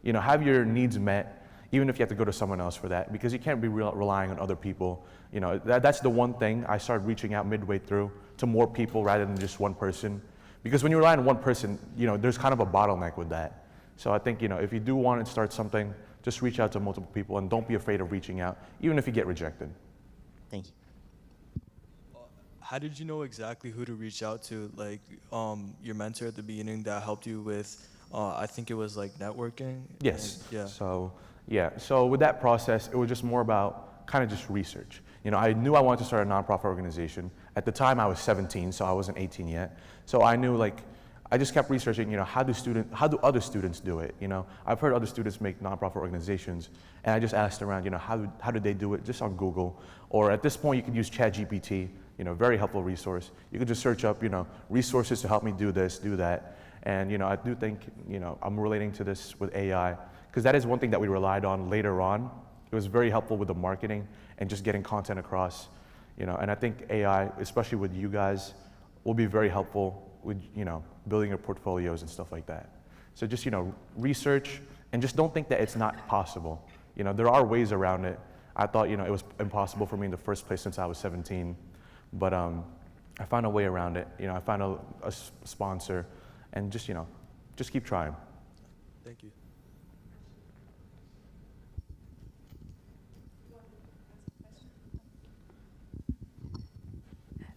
Have your needs met, even if you have to go to someone else for that, because you can't be relying on other people. That's the one thing. I started reaching out midway through to more people rather than just one person. Because when you rely on one person, there's kind of a bottleneck with that. So I think, if you do want to start something, just reach out to multiple people and don't be afraid of reaching out, even if you get rejected. Thank you. How did you know exactly who to reach out to? Like your mentor at the beginning that helped you with, I think it was like networking? Yes. And, yeah. So with that process, it was just more about kind of just research. I knew I wanted to start a nonprofit organization. At the time, I was 17, so I wasn't 18 yet. So I knew, I just kept researching, how do other students do it? I've heard other students make nonprofit organizations, and I just asked around, how did they do it, just on Google. Or at this point, you could use ChatGPT, very helpful resource. You could just search up, resources to help me do this, do that. And, I do think, I'm relating to this with AI, because that is one thing that we relied on later on. It was very helpful with the marketing and just getting content across, and I think AI, especially with you guys, will be very helpful with, building your portfolios and stuff like that. So just, research and just don't think that it's not possible. There are ways around it. I thought, it was impossible for me in the first place since I was 17, but I found a way around it. I found a sponsor and just, just keep trying. Thank you.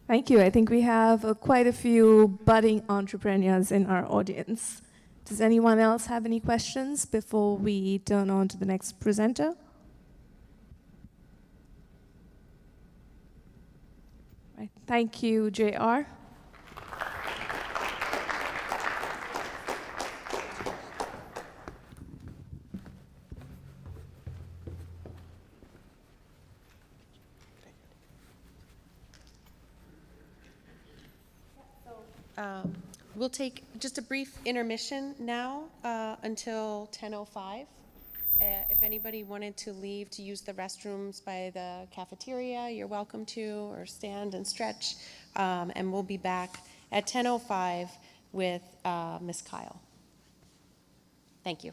Thank you. I think we have quite a few budding entrepreneurs in our audience. Does anyone else have any questions before we turn on to the next presenter? Right. Thank you, JR. We'll take just a brief intermission now until 10:05. If anybody wanted to leave to use the restrooms by the cafeteria, you're welcome to, or stand and stretch. And we'll be back at 10:05 with Ms. Kyle. Thank you.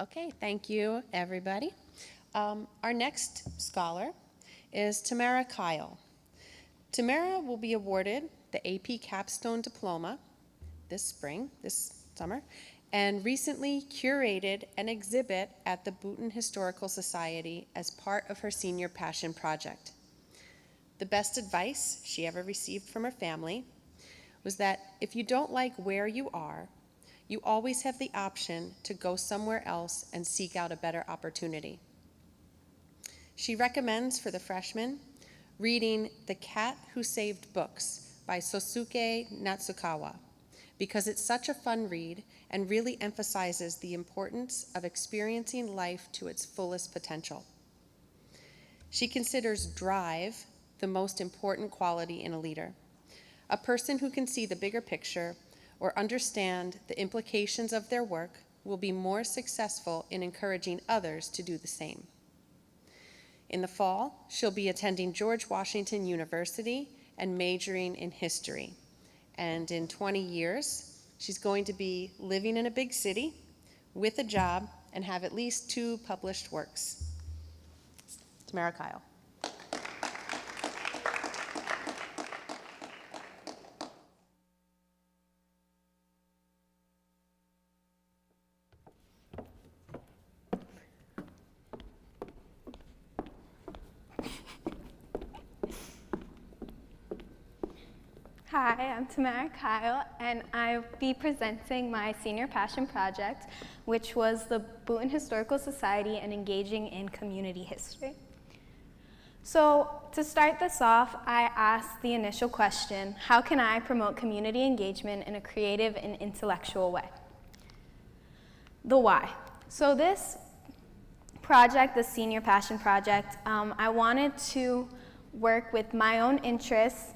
Okay, thank you, everybody. Our next scholar is Tamara Kyle. Tamara will be awarded the AP Capstone Diploma this summer, and recently curated an exhibit at the Bhutan Historical Society as part of her senior passion project. The best advice she ever received from her family was that if you don't like where you are, you always have the option to go somewhere else and seek out a better opportunity. She recommends for the freshmen reading The Cat Who Saved Books by Sosuke Natsukawa because it's such a fun read and really emphasizes the importance of experiencing life to its fullest potential. She considers drive the most important quality in a leader, a person who can see the bigger picture or understand the implications of their work will be more successful in encouraging others to do the same. In the fall, she'll be attending George Washington University and majoring in history. And in 20 years, she's going to be living in a big city with a job and have at least 2 published works. Tamara Kyle. Hi, I'm Tamara Kyle, and I'll be presenting my senior passion project, which was the Bhutan Historical Society and engaging in community history. So to start this off, I asked the initial question, how can I promote community engagement in a creative and intellectual way? The why. So this project, the senior passion project, I wanted to work with my own interests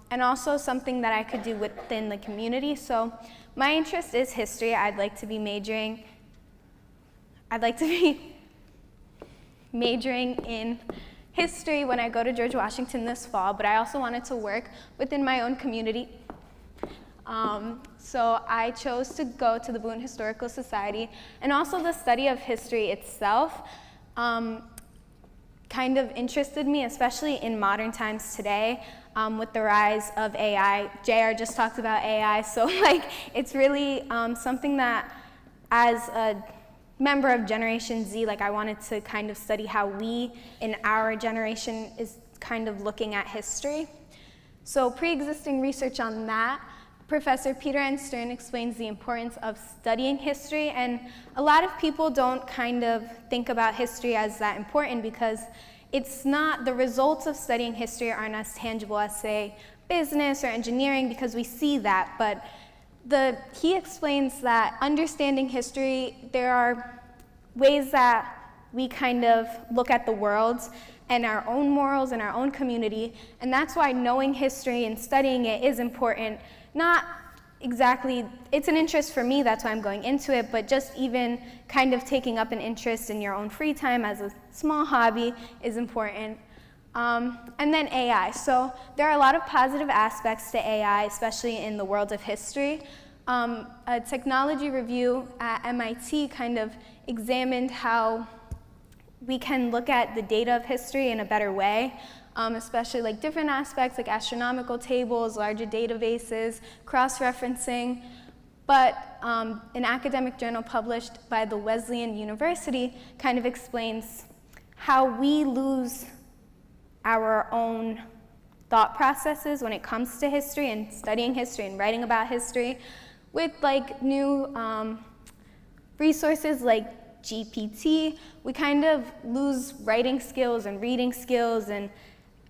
and also something that I could do within the community. So my interest is history. I'd like to be majoring in history when I go to George Washington this fall, but I also wanted to work within my own community. So I chose to go to the Bhutan Historical Society, and also the study of history itself kind of interested me, especially in modern times today. With the rise of AI. JR just talked about AI, so it's really something that as a member of Generation Z, I wanted to kind of study how we in our generation is kind of looking at history. So pre-existing research on that, Professor Peter N. Stern explains the importance of studying history, and a lot of people don't kind of think about history as that important because it's not, the results of studying history aren't as tangible as, say, business or engineering because we see that, but he explains that understanding history, there are ways that we kind of look at the world and our own morals and our own community, and that's why knowing history and studying it is important. Not exactly, it's an interest for me, that's why I'm going into it, but just even kind of taking up an interest in your own free time as a small hobby is important. And then AI. So there are a lot of positive aspects to AI, especially in the world of history. A technology review at MIT kind of examined how we can look at the data of history in a better way. Especially different aspects like astronomical tables, larger databases, cross-referencing. But an academic journal published by the Wesleyan University kind of explains how we lose our own thought processes when it comes to history and studying history and writing about history with new resources like GPT. We kind of lose writing skills and reading skills and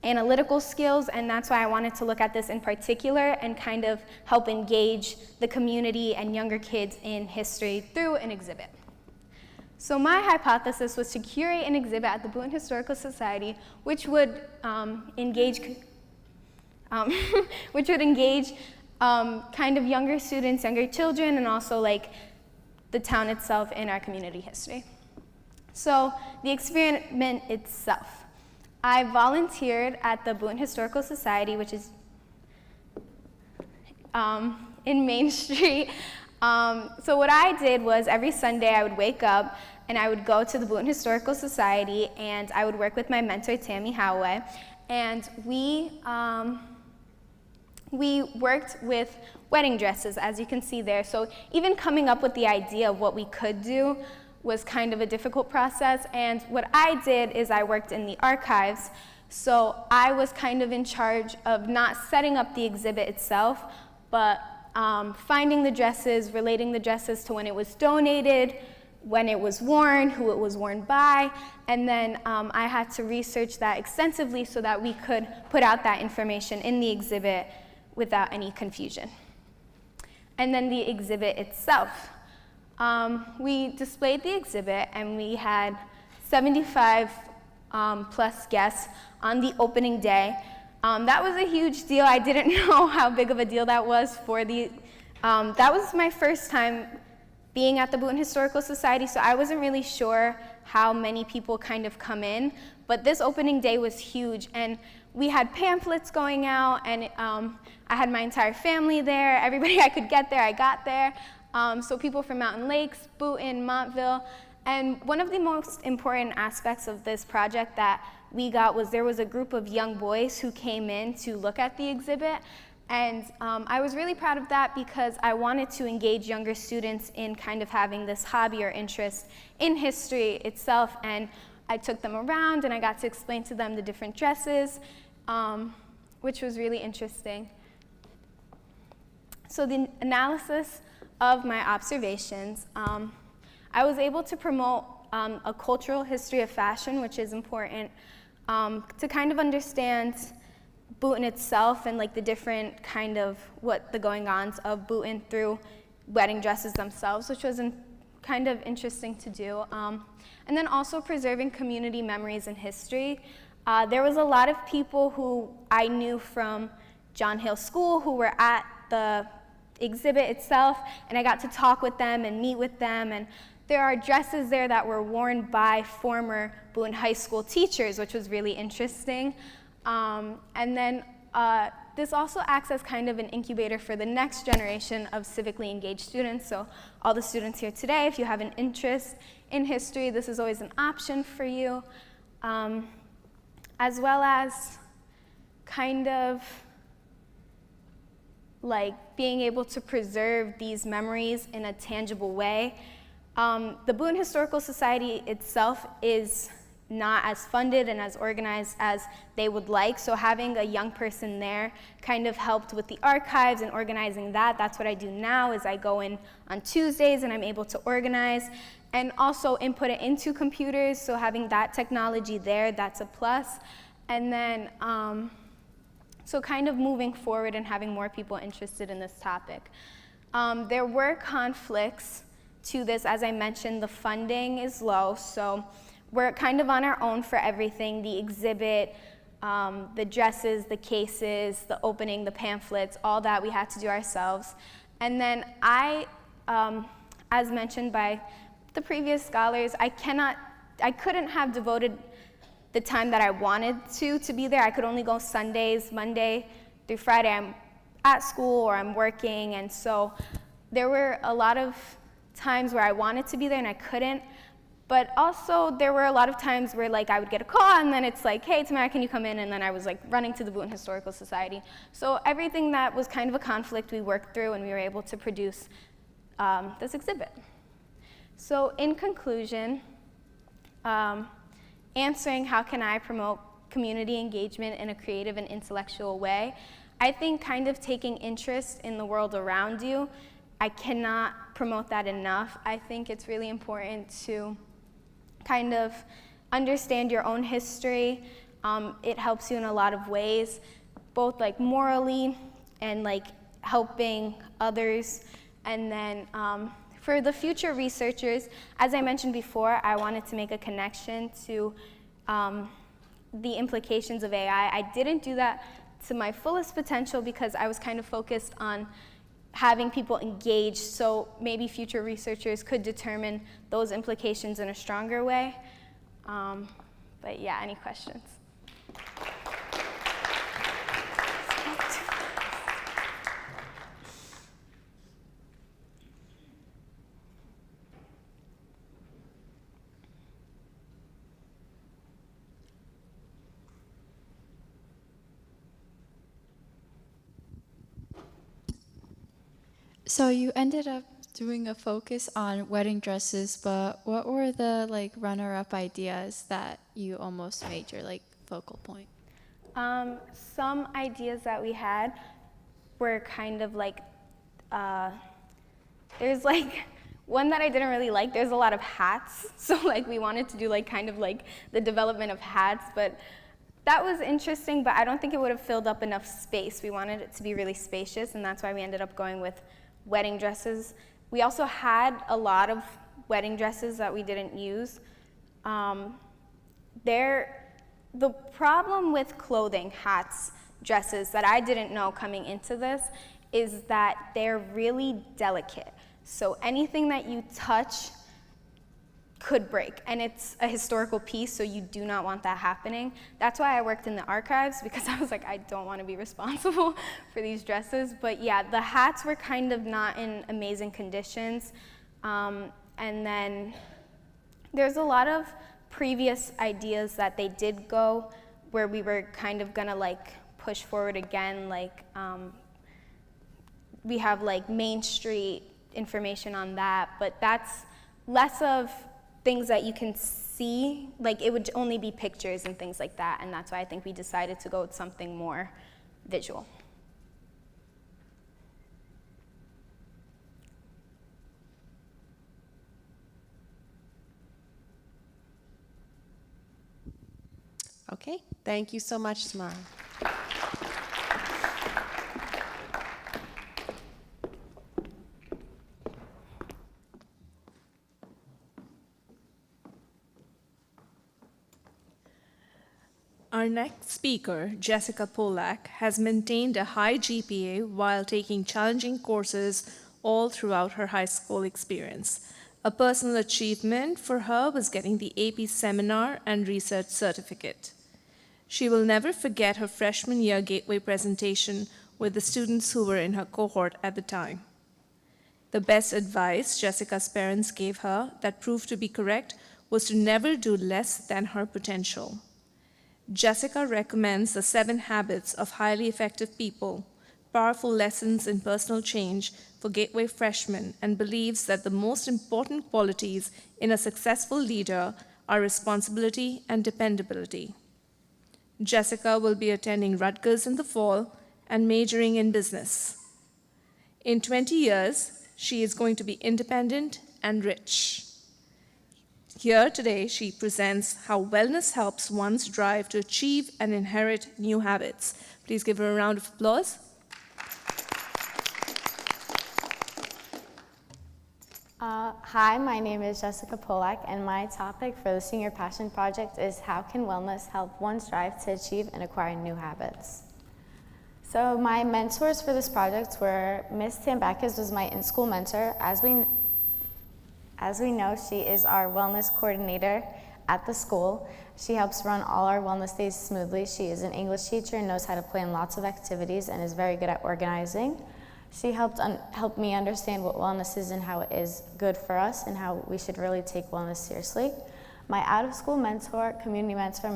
analytical skills, and that's why I wanted to look at this in particular and kind of help engage the community and younger kids in history through an exhibit. So my hypothesis was to curate an exhibit at the Bhutan Historical Society which would engage kind of younger students, younger children, and also the town itself in our community history. So the experiment itself. I volunteered at the Bhutan Historical Society, which is in Main Street. So what I did was every Sunday I would wake up and I would go to the Boonton Historical Society and I would work with my mentor, Tammy Howaway, and we worked with wedding dresses, as you can see there. So even coming up with the idea of what we could do was kind of a difficult process, and what I did is I worked in the archives. So I was kind of in charge of not setting up the exhibit itself, but finding the dresses, relating the dresses to when it was donated, when it was worn, who it was worn by, and then I had to research that extensively so that we could put out that information in the exhibit without any confusion. And then the exhibit itself. We displayed the exhibit and we had 75 plus guests on the opening day. That was a huge deal. I didn't know how big of a deal that was for the, that was my first time being at the Boonton Historical Society, so I wasn't really sure how many people kind of come in, but this opening day was huge, and we had pamphlets going out, and I had my entire family there. Everybody I could get there, I got there. So people from Mountain Lakes, Boonton, Montville, and one of the most important aspects of this project that we got was there was a group of young boys who came in to look at the exhibit, and I was really proud of that because I wanted to engage younger students in kind of having this hobby or interest in history itself, and I took them around and I got to explain to them the different dresses, which was really interesting. So the analysis of my observations, I was able to promote a cultural history of fashion, which is important to kind of understand Boonton itself and like the different kind of what the going-ons of Boonton through wedding dresses themselves, which was kind of interesting to do. And then also preserving community memories and history. There was a lot of people who I knew from John Hill School who were at the exhibit itself, and I got to talk with them and meet with them, and there are dresses there that were worn by former Boonton High School teachers, which was really interesting. And then this also acts as kind of an incubator for the next generation of civically engaged students. So all the students here today, if you have an interest in history, this is always an option for you, as well as kind of like being able to preserve these memories in a tangible way. The Boonton Historical Society itself is not as funded and as organized as they would like, so having a young person there kind of helped with the archives and organizing that. That's what I do now, is I go in on Tuesdays and I'm able to organize and also input it into computers, so having that technology there, that's a plus. And then, so kind of moving forward and having more people interested in this topic. There were conflicts to this. As I mentioned, the funding is low, so we're kind of on our own for everything, the exhibit, the dresses, the cases, the opening, the pamphlets, all that we had to do ourselves. And then as mentioned by the previous scholars, I couldn't have devoted the time that I wanted to be there. I could only go Sundays, Monday through Friday. I'm at school or I'm working, and so there were a lot of times where I wanted to be there and I couldn't. But also there were a lot of times where like I would get a call and then it's like, hey Tamara, can you come in? And then I was like running to the Boonton Historical Society. So everything that was kind of a conflict we worked through, and we were able to produce this exhibit. So in conclusion, answering how can I promote community engagement in a creative and intellectual way, I think kind of taking interest in the world around you, I cannot promote that enough. I think it's really important to kind of understand your own history. It helps you in a lot of ways, both like morally and like helping others. And then for the future researchers, as I mentioned before, I wanted to make a connection to the implications of AI. I didn't do that to my fullest potential because I was kind of focused on having people engaged, so maybe future researchers could determine those implications in a stronger way. But yeah, any questions? So you ended up doing a focus on wedding dresses, but what were the like runner-up ideas that you almost made your like focal point? Some ideas that we had were kind of like, there's like one that I didn't really like. There's a lot of hats, so like we wanted to do like kind of like the development of hats, but that was interesting, but I don't think it would have filled up enough space. We wanted it to be really spacious, and that's why we ended up going with wedding dresses. We also had a lot of wedding dresses that we didn't use. The problem with clothing, hats, dresses, that I didn't know coming into this is that they're really delicate. So anything that you touch could break, and it's a historical piece, so you do not want that happening. That's why I worked in the archives, because I was like, I don't want to be responsible for these dresses. But yeah, the hats were kind of not in amazing conditions. And then there's a lot of previous ideas that they did go where we were kind of gonna like push forward again, like we have like Main Street information on that, but that's less of things that you can see, like it would only be pictures and things like that, and that's why I think we decided to go with something more visual. Okay, thank you so much, Samara. Our next speaker, Jessica Polak, has maintained a high GPA while taking challenging courses all throughout her high school experience. A personal achievement for her was getting the AP Seminar and Research Certificate. She will never forget her freshman year Gateway presentation with the students who were in her cohort at the time. The best advice Jessica's parents gave her that proved to be correct was to never do less than her potential. Jessica recommends the 7 Habits of Highly Effective People, Powerful Lessons in Personal Change for Gateway freshmen, and believes that the most important qualities in a successful leader are responsibility and dependability. Jessica will be attending Rutgers in the fall and majoring in business. In 20 years, she is going to be independent and rich. Here today, she presents how wellness helps one's drive to achieve and inherit new habits. Please give her a round of applause. Hi, my name is Jessica Polak, and my topic for the Senior Passion Project is how can wellness help one strive to achieve and acquire new habits. So my mentors for this project were Ms. Tambakis was my in-school mentor. As we know, she is our wellness coordinator at the school. She helps run all our wellness days smoothly. She is an English teacher and knows how to plan lots of activities and is very good at organizing. She helped me understand what wellness is and how it is good for us and how we should really take wellness seriously. My out-of-school mentor, community mentor,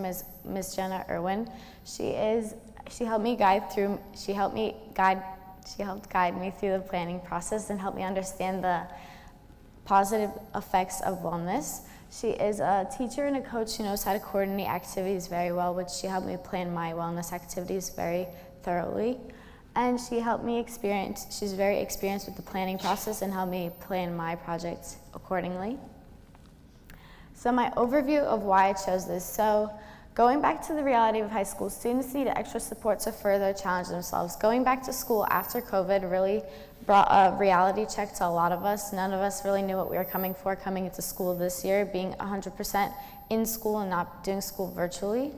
Ms. Jenna Irwin, she helped guide me through the planning process and help me understand the positive effects of wellness. She is a teacher and a coach who knows how to coordinate activities very well, which she helped me plan my wellness activities very thoroughly. And she's very experienced with the planning process and helped me plan my projects accordingly. So my overview of why I chose this. So going back to the reality of high school, students need extra support to further challenge themselves. Going back to school after COVID really brought a reality check to a lot of us. None of us really knew what we were coming into school this year, being 100% in school and not doing school virtually.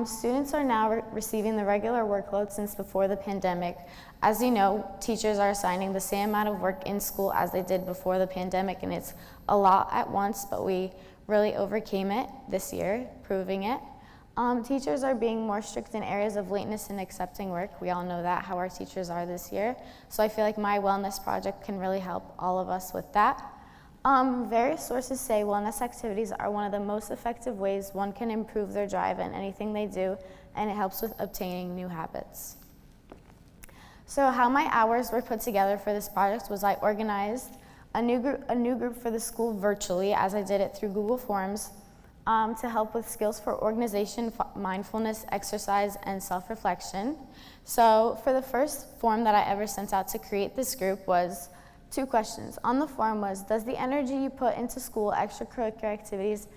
Students are now receiving the regular workload since before the pandemic. As you know, teachers are assigning the same amount of work in school as they did before the pandemic, and it's a lot at once, but we really overcame it this year, proving it. Teachers are being more strict in areas of lateness and accepting work. We all know that, how our teachers are this year. So I feel like my wellness project can really help all of us with that. Various sources say wellness activities are one of the most effective ways one can improve their drive in anything they do, and it helps with obtaining new habits. So how my hours were put together for this project was I organized a new group for the school virtually, as I did it through Google Forms, to help with skills for organization, mindfulness, exercise, and self-reflection. So for the first form that I ever sent out to create this group was 2 questions. On the form was, does the energy you put into school, extracurricular activities,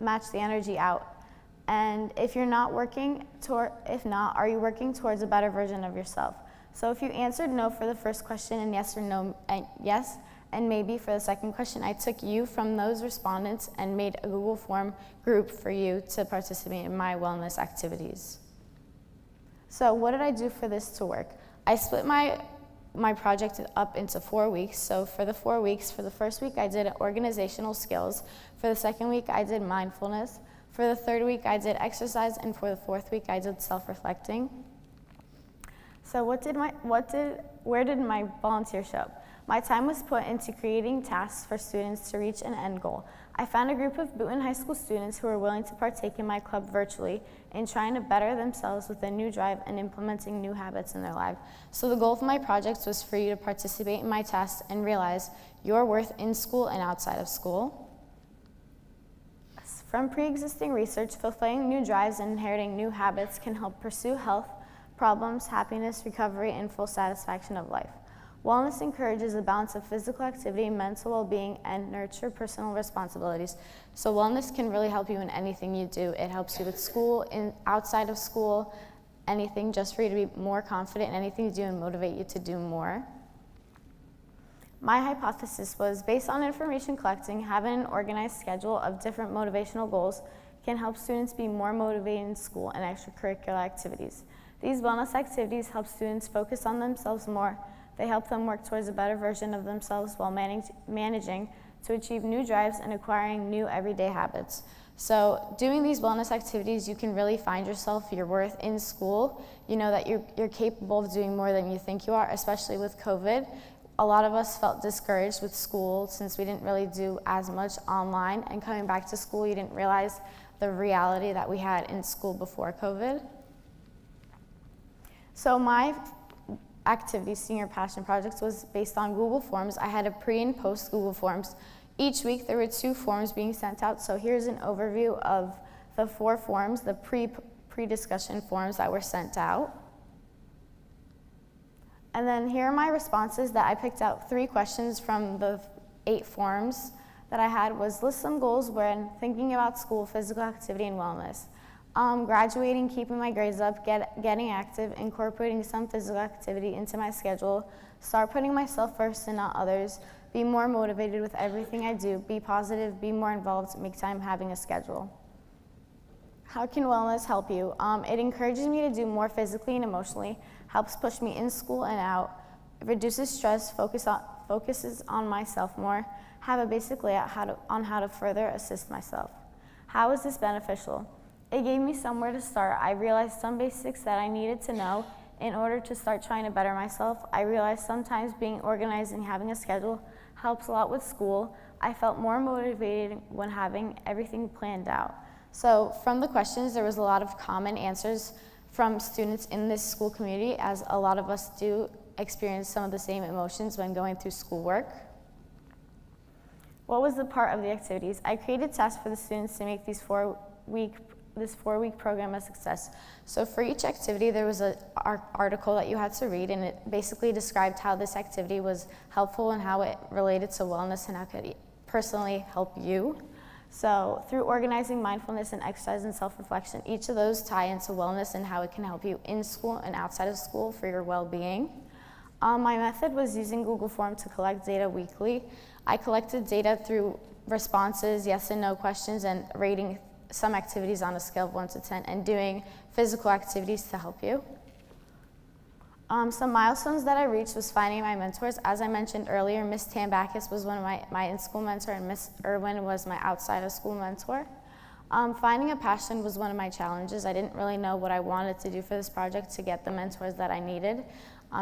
match the energy out? And if you're not if not, are you working towards a better version of yourself? So if you answered no for the first question and yes or no, and yes and maybe for the second question, I took you from those respondents and made a Google Form group for you to participate in my wellness activities. So what did I do for this to work? I split my project up into 4 weeks. So for the 4 weeks, for the first week I did organizational skills. For the second week I did mindfulness. For the third week I did exercise, and for the fourth week I did self-reflecting. So where did my volunteer show up? My time was put into creating tasks for students to reach an end goal. I found a group of Boonton High School students who were willing to partake in my club virtually in trying to better themselves with a new drive and implementing new habits in their life. So the goal of my project was for you to participate in my tasks and realize your worth in school and outside of school. From pre-existing research, fulfilling new drives and inheriting new habits can help pursue health, problems, happiness, recovery, and full satisfaction of life. Wellness encourages a balance of physical activity, mental well-being, and nurture personal responsibilities. So wellness can really help you in anything you do. It helps you with school, outside of school, anything just for you to be more confident in anything you do and motivate you to do more. My hypothesis was, based on information collecting, having an organized schedule of different motivational goals can help students be more motivated in school and extracurricular activities. These wellness activities help students focus on themselves more. They help them work towards a better version of themselves while managing to achieve new drives and acquiring new everyday habits. So doing these wellness activities, you can really find yourself, your worth in school. You know that you're capable of doing more than you think you are, especially with COVID. A lot of us felt discouraged with school since we didn't really do as much online, and coming back to school, you didn't realize the reality that we had in school before COVID. So my activity, Senior Passion Projects, was based on Google Forms. I had a pre and post Google Forms. Each week there were 2 forms being sent out. So here's an overview of the 4 forms, the pre-discussion forms that were sent out. And then here are my responses that I picked out 3 questions from the 8 forms that I had was list some goals when thinking about school, physical activity, and wellness. Graduating, keeping my grades up, getting active, incorporating some physical activity into my schedule, start putting myself first and not others, be more motivated with everything I do, be positive, be more involved, make time having a schedule. How can wellness help you? It encourages me to do more physically and emotionally, helps push me in school and out, it reduces stress, focuses on myself more, have a basic layout on how to further assist myself. How is this beneficial? It gave me somewhere to start. I realized some basics that I needed to know in order to start trying to better myself. I realized sometimes being organized and having a schedule helps a lot with school. I felt more motivated when having everything planned out. So from the questions, there was a lot of common answers from students in this school community, as a lot of us do experience some of the same emotions when going through schoolwork. What was the part of the activities? I created tasks for the students to make this 4-week program a success. So for each activity, there was an article that you had to read, and it basically described how this activity was helpful and how it related to wellness and how it could personally help you. So through organizing, mindfulness, and exercise and self-reflection, each of those tie into wellness and how it can help you in school and outside of school for your well-being. My method was using Google Form to collect data weekly. I collected data through responses, yes and no questions, and rating some activities on a scale of 1 to 10, and doing physical activities to help you. Some milestones that I reached was finding my mentors. As I mentioned earlier, Miss Tambakis was one of my in-school mentor, and Miss Irwin was my outside-of-school mentor. Finding a passion was one of my challenges. I didn't really know what I wanted to do for this project to get the mentors that I needed.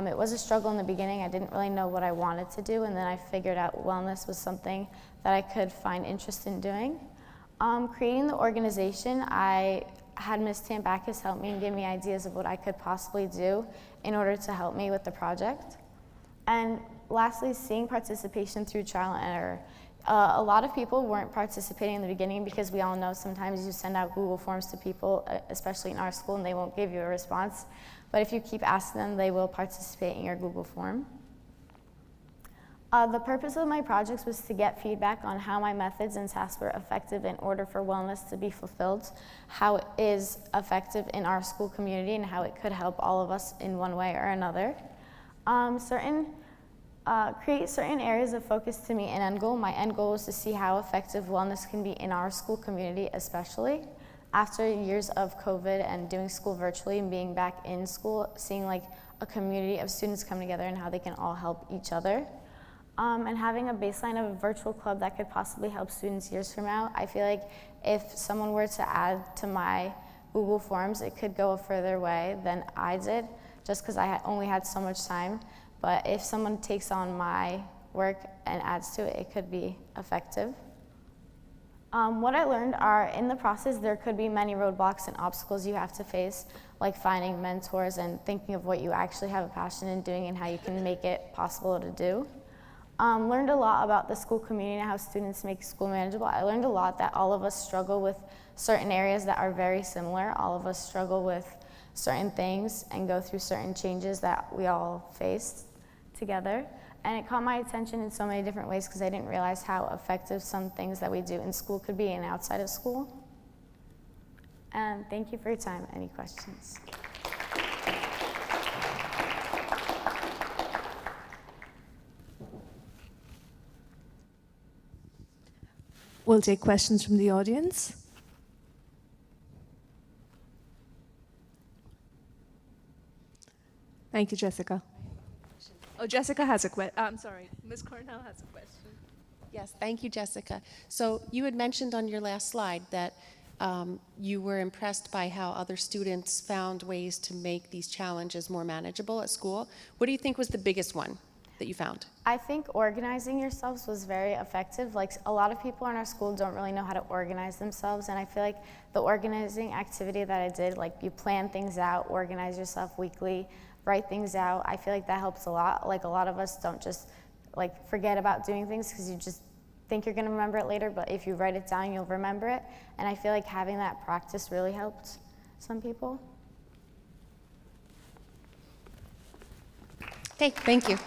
It was a struggle in the beginning. I didn't really know what I wanted to do, and then I figured out wellness was something that I could find interest in doing. Creating the organization, I had Ms. Tambakis help me and give me ideas of what I could possibly do in order to help me with the project. And lastly, seeing participation through trial and error. A lot of people weren't participating in the beginning because we all know sometimes you send out Google Forms to people, especially in our school, and they won't give you a response. But if you keep asking them, they will participate in your Google form. The purpose of my projects was to get feedback on how my methods and tasks were effective in order for wellness to be fulfilled, how it is effective in our school community, and how it could help all of us in one way or another. Create certain areas of focus to meet an end goal. My end goal was to see how effective wellness can be in our school community, especially after years of COVID and doing school virtually and being back in school, seeing like a community of students come together and how they can all help each other. And having a baseline of a virtual club that could possibly help students years from now. I feel like if someone were to add to my Google Forms, it could go a further way than I did, just because I only had so much time. But if someone takes on my work and adds to it, it could be effective. What I learned are, in the process, there could be many roadblocks and obstacles you have to face, like finding mentors and thinking of what you actually have a passion in doing and how you can make it possible to do. Learned a lot about the school community and how students make school manageable. I learned a lot that all of us struggle with certain areas that are very similar. All of us struggle with certain things and go through certain changes that we all face together. And it caught my attention in so many different ways because I didn't realize how effective some things that we do in school could be and outside of school. And thank you for your time. Any questions? We'll take questions from the audience. Thank you, Jessica. Oh, Jessica has a question. I'm sorry, Ms. Cornell has a question. Yes, thank you, Jessica. So you had mentioned on your last slide that you were impressed by how other students found ways to make these challenges more manageable at school. What do you think was the biggest one that you found? I think organizing yourselves was very effective. Like, a lot of people in our school don't really know how to organize themselves, and I feel like the organizing activity that I did, like you plan things out, organize yourself weekly, write things out, I feel like that helps a lot. Like, a lot of us don't just like forget about doing things because you just think you're gonna remember it later, but if you write it down, you'll remember it. And I feel like having that practice really helped some people. Okay, thank you.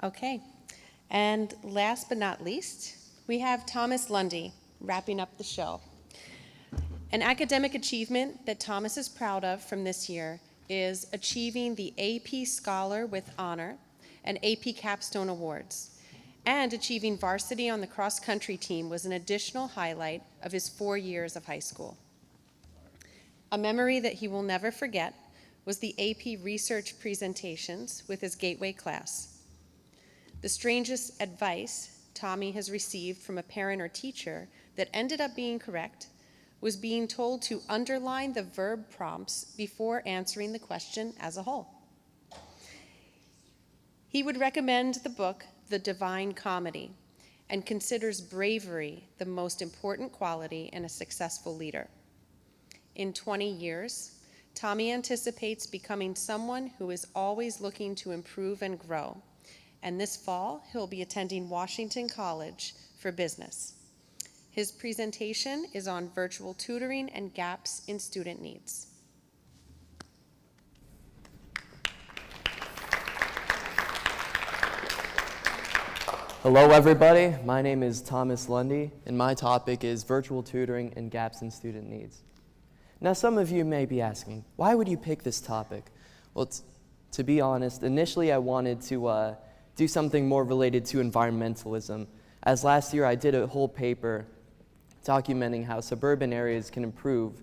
Okay, and last but not least, we have Thomas Lundy wrapping up the show. An academic achievement that Thomas is proud of from this year is achieving the AP Scholar with Honor and AP Capstone Awards. And achieving varsity on the cross-country team was an additional highlight of his 4 years of high school. A memory that he will never forget was the AP research presentations with his Gateway class. The strangest advice Tommy has received from a parent or teacher that ended up being correct was being told to underline the verb prompts before answering the question as a whole. He would recommend the book, The Divine Comedy, and considers bravery the most important quality in a successful leader. In 20 years, Tommy anticipates becoming someone who is always looking to improve and grow. And this fall, he'll be attending Washington College for business. His presentation is on virtual tutoring and gaps in student needs. Hello everybody, my name is Thomas Lundy, and my topic is virtual tutoring and gaps in student needs. Now some of you may be asking, why would you pick this topic? Well, to be honest, initially I wanted to do something more related to environmentalism, as last year I did a whole paper documenting how suburban areas can improve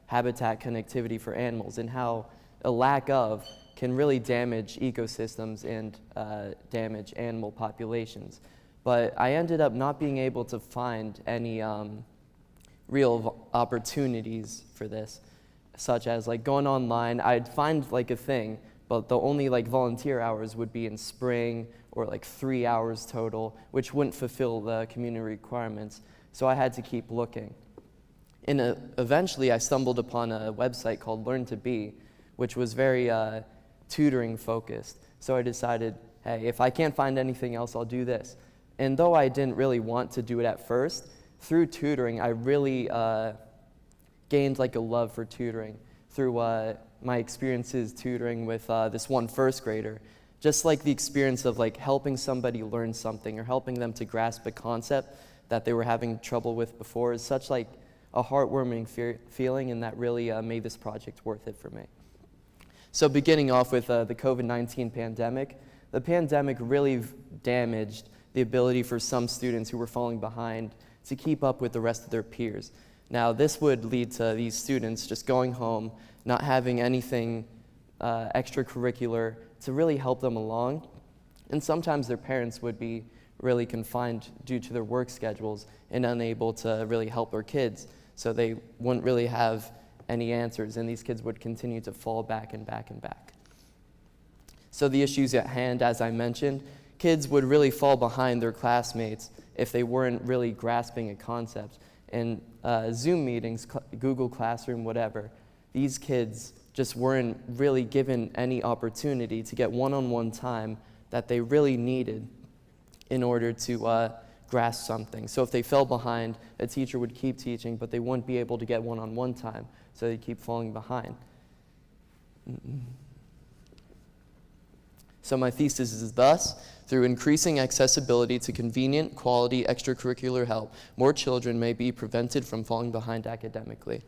habitat connectivity for animals and how a lack of can really damage ecosystems and damage animal populations. But I ended up not being able to find any real opportunities for this. such as like going online, I'd find like a thing, but the only like volunteer hours would be in spring or like 3 hours total, which wouldn't fulfill the community requirements. So I had to keep looking. And eventually I stumbled upon a website called Learn to Be, which was very tutoring focused. So I decided, hey, if I can't find anything else, I'll do this. And though I didn't really want to do it at first, through tutoring, I really gained like a love for tutoring through my experiences tutoring with this one first grader. Just like the experience of like helping somebody learn something or helping them to grasp a concept that they were having trouble with before is such like a heartwarming feeling, and that really made this project worth it for me. So beginning off with the COVID-19 pandemic, the pandemic really damaged the ability for some students who were falling behind to keep up with the rest of their peers. Now this would lead to these students just going home, not having anything extracurricular to really help them along, and sometimes their parents would be really confined due to their work schedules and unable to really help their kids, so they wouldn't really have any answers, and these kids would continue to fall back and back and back. So the issues at hand, as I mentioned, kids would really fall behind their classmates if they weren't really grasping a concept. And Zoom meetings, Google Classroom, whatever, these kids just weren't really given any opportunity to get one-on-one time that they really needed in order to grasp something. So if they fell behind, a teacher would keep teaching, but they wouldn't be able to get one-on-one time, so they'd keep falling behind. So my thesis is thus: through increasing accessibility to convenient, quality extracurricular help, more children may be prevented from falling behind academically.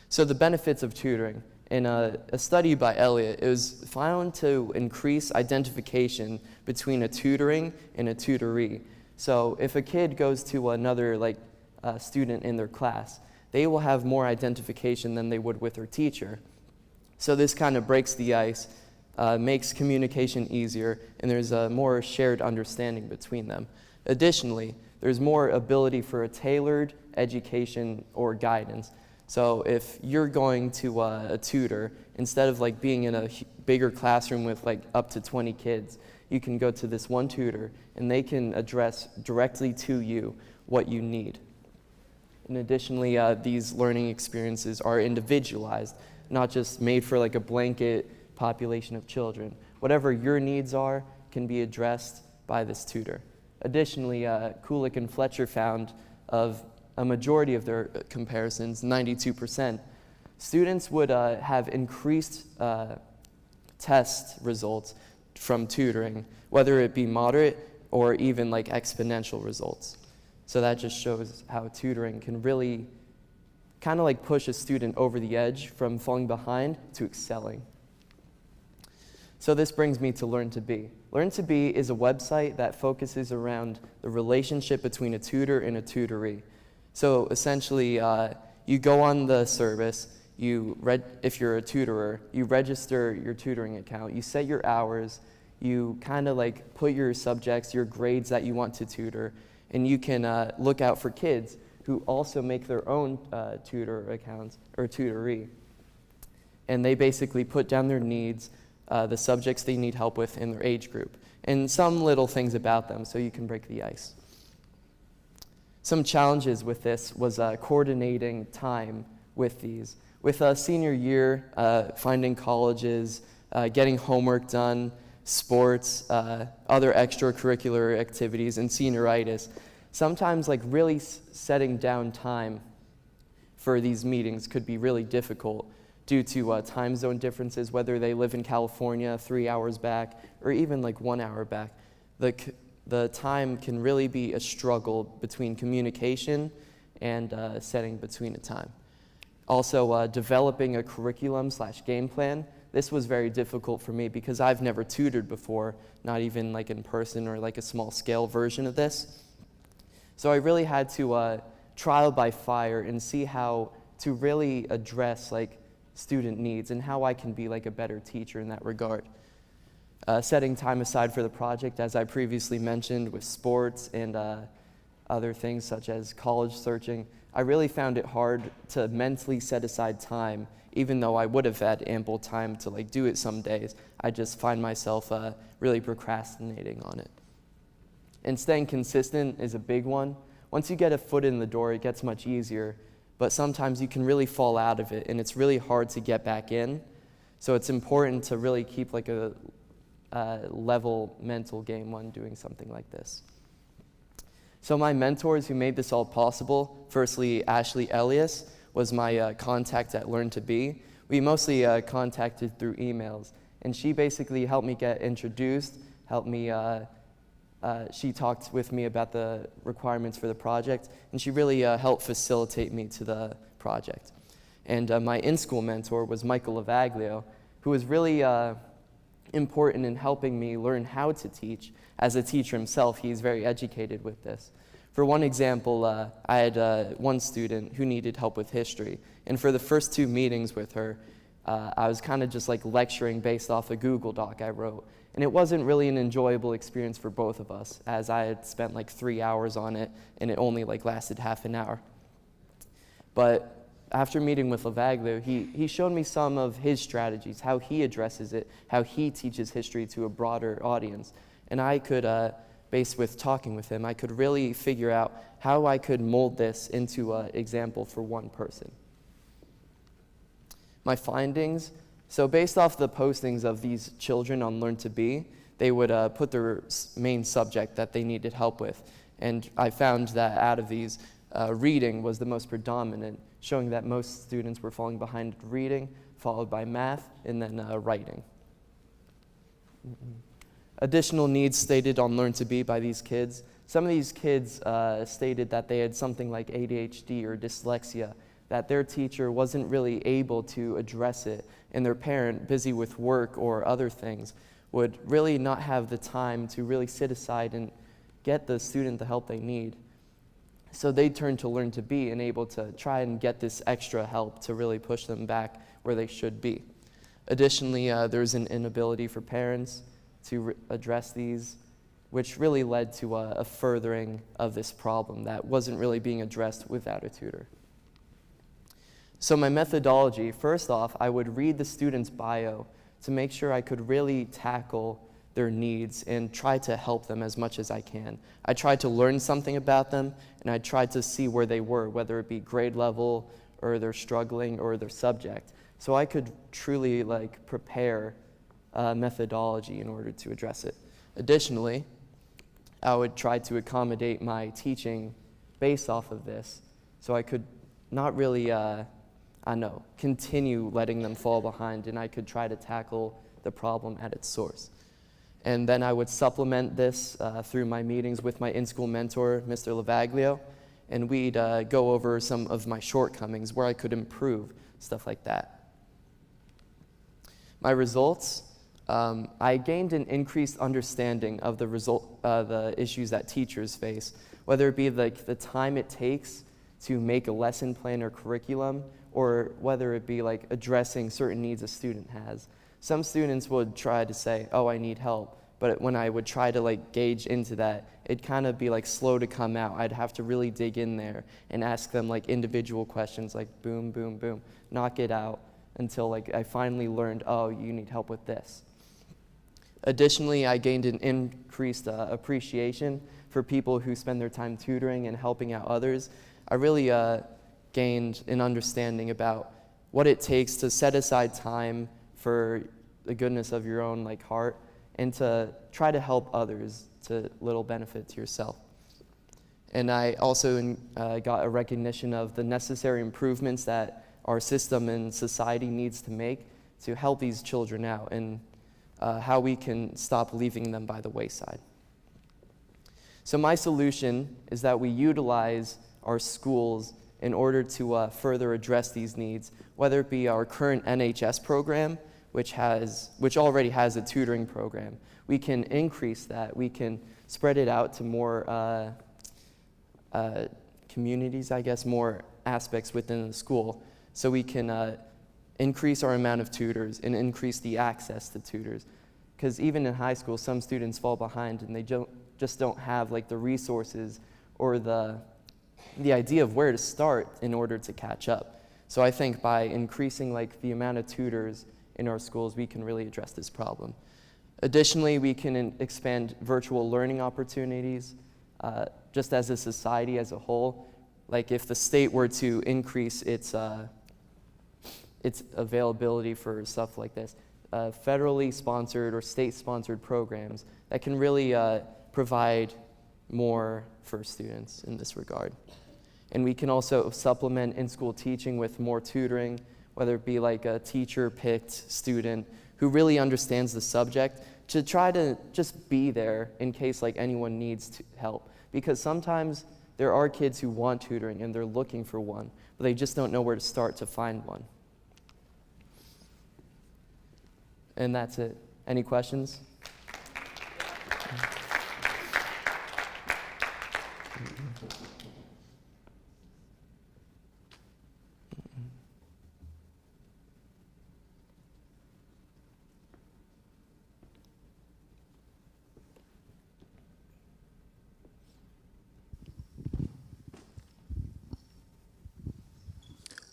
So the benefits of tutoring. In a study by Elliott, it was found to increase identification between a tutoring and a tutoree. So if a kid goes to another student in their class, they will have more identification than they would with their teacher. So this kind of breaks the ice, makes communication easier, and there's a more shared understanding between them. Additionally, there's more ability for a tailored education or guidance. So if you're going to a tutor, instead of like being in a bigger classroom with like up to 20 kids, you can go to this one tutor and they can address directly to you what you need. And additionally, these learning experiences are individualized, not just made for like a blanket population of children. Whatever your needs are can be addressed by this tutor. Additionally, Kulik and Fletcher found of a majority of their comparisons, 92%, students would have increased test results from tutoring, whether it be moderate or even like exponential results. So that just shows how tutoring can really kind of like push a student over the edge from falling behind to excelling. So this brings me to Learn to Be. Learn to Be is a website that focuses around the relationship between a tutor and a tutoree. So essentially, you go on the service, if you're a tutorer, you register your tutoring account, you set your hours, you kind of like put your subjects, your grades that you want to tutor, and you can look out for kids who also make their own tutor accounts or tutoree. And they basically put down their needs, the subjects they need help with in their age group, and some little things about them so you can break the ice. Some challenges with this was coordinating time with these. With senior year, finding colleges, getting homework done, sports, other extracurricular activities, and senioritis, sometimes like really setting down time for these meetings could be really difficult due to time zone differences, whether they live in California 3 hours back or even like 1 hour back. The time can really be a struggle between communication and setting between a time. Also, developing a curriculum/game plan. This was very difficult for me because I've never tutored before, not even like in person or like a small scale version of this. So I really had to trial by fire and see how to really address like student needs and how I can be like a better teacher in that regard. Setting time aside for the project, as I previously mentioned, with sports and other things such as college searching, I really found it hard to mentally set aside time, even though I would have had ample time to like do it some days. I just find myself really procrastinating on it. And staying consistent is a big one. Once you get a foot in the door, it gets much easier, but sometimes you can really fall out of it, and it's really hard to get back in. So it's important to really keep like a level mental game when doing something like this. So my mentors who made this all possible, firstly, Ashley Elias was my contact at Learn to Be. We mostly contacted through emails, and she basically helped me get introduced, she talked with me about the requirements for the project, and she really helped facilitate me to the project. And my in-school mentor was Michael Lavaglio, who was really important in helping me learn how to teach. As a teacher himself, he's very educated with this. For one example, I had one student who needed help with history, and for the first 2 meetings with her, I was kind of just like lecturing based off a Google Doc I wrote. And it wasn't really an enjoyable experience for both of us, as I had spent like 3 hours on it, and it only like lasted half an hour. But after meeting with Lavaglio, he showed me some of his strategies, how he addresses it, how he teaches history to a broader audience. And I could, based with talking with him, I could really figure out how I could mold this into an example for one person. My findings. So based off the postings of these children on Learn to Be, they would put their main subject that they needed help with. And I found that out of these, reading was the most predominant, showing that most students were falling behind reading, followed by math, and then writing. Additional needs stated on Learn to Be by these kids. Some of these kids stated that they had something like ADHD or dyslexia, that their teacher wasn't really able to address it, and their parent, busy with work or other things, would really not have the time to really sit aside and get the student the help they need. So they turned to Learn to Be and able to try and get this extra help to really push them back where they should be. Additionally, there's an inability for parents to address these, which really led to a furthering of this problem that wasn't really being addressed without a tutor. So my methodology, first off, I would read the student's bio to make sure I could really tackle their needs and try to help them as much as I can. I tried to learn something about them, and I tried to see where they were, whether it be grade level or they're struggling or their subject. So I could truly like prepare a methodology in order to address it. Additionally, I would try to accommodate my teaching based off of this, so I could not really continue letting them fall behind, and I could try to tackle the problem at its source. And then I would supplement this through my meetings with my in-school mentor, Mr. Lavaglio, and we'd go over some of my shortcomings, where I could improve, stuff like that. My results, I gained an increased understanding of the issues that teachers face, whether it be like the time it takes to make a lesson plan or curriculum, or whether it be like addressing certain needs a student has. Some students would try to say, oh, I need help, but when I would try to like gauge into that, it'd kind of be like slow to come out. I'd have to really dig in there and ask them like individual questions, like boom, boom, boom, knock it out until like I finally learned, oh, you need help with this. Additionally, I gained an increased appreciation for people who spend their time tutoring and helping out others. I really gained an understanding about what it takes to set aside time for the goodness of your own like heart and to try to help others to little benefit to yourself. And I also got a recognition of the necessary improvements that our system and society needs to make to help these children out, and how we can stop leaving them by the wayside. So my solution is that we utilize our schools in order to further address these needs, whether it be our current NHS program, which already has a tutoring program. We can increase that. We can spread it out to more communities, I guess, more aspects within the school, so we can increase our amount of tutors and increase the access to tutors. Because even in high school, some students fall behind and they just don't have like the resources or the the idea of where to start in order to catch up. So I think by increasing like the amount of tutors in our schools, we can really address this problem. Additionally, we can expand virtual learning opportunities just as a society as a whole. Like if the state were to increase its availability for stuff like this, federally sponsored or state-sponsored programs that can really provide more for students in this regard. And we can also supplement in-school teaching with more tutoring, whether it be like a teacher-picked student who really understands the subject, to try to just be there in case like anyone needs help. Because sometimes there are kids who want tutoring and they're looking for one, but they just don't know where to start to find one. And that's it. Any questions?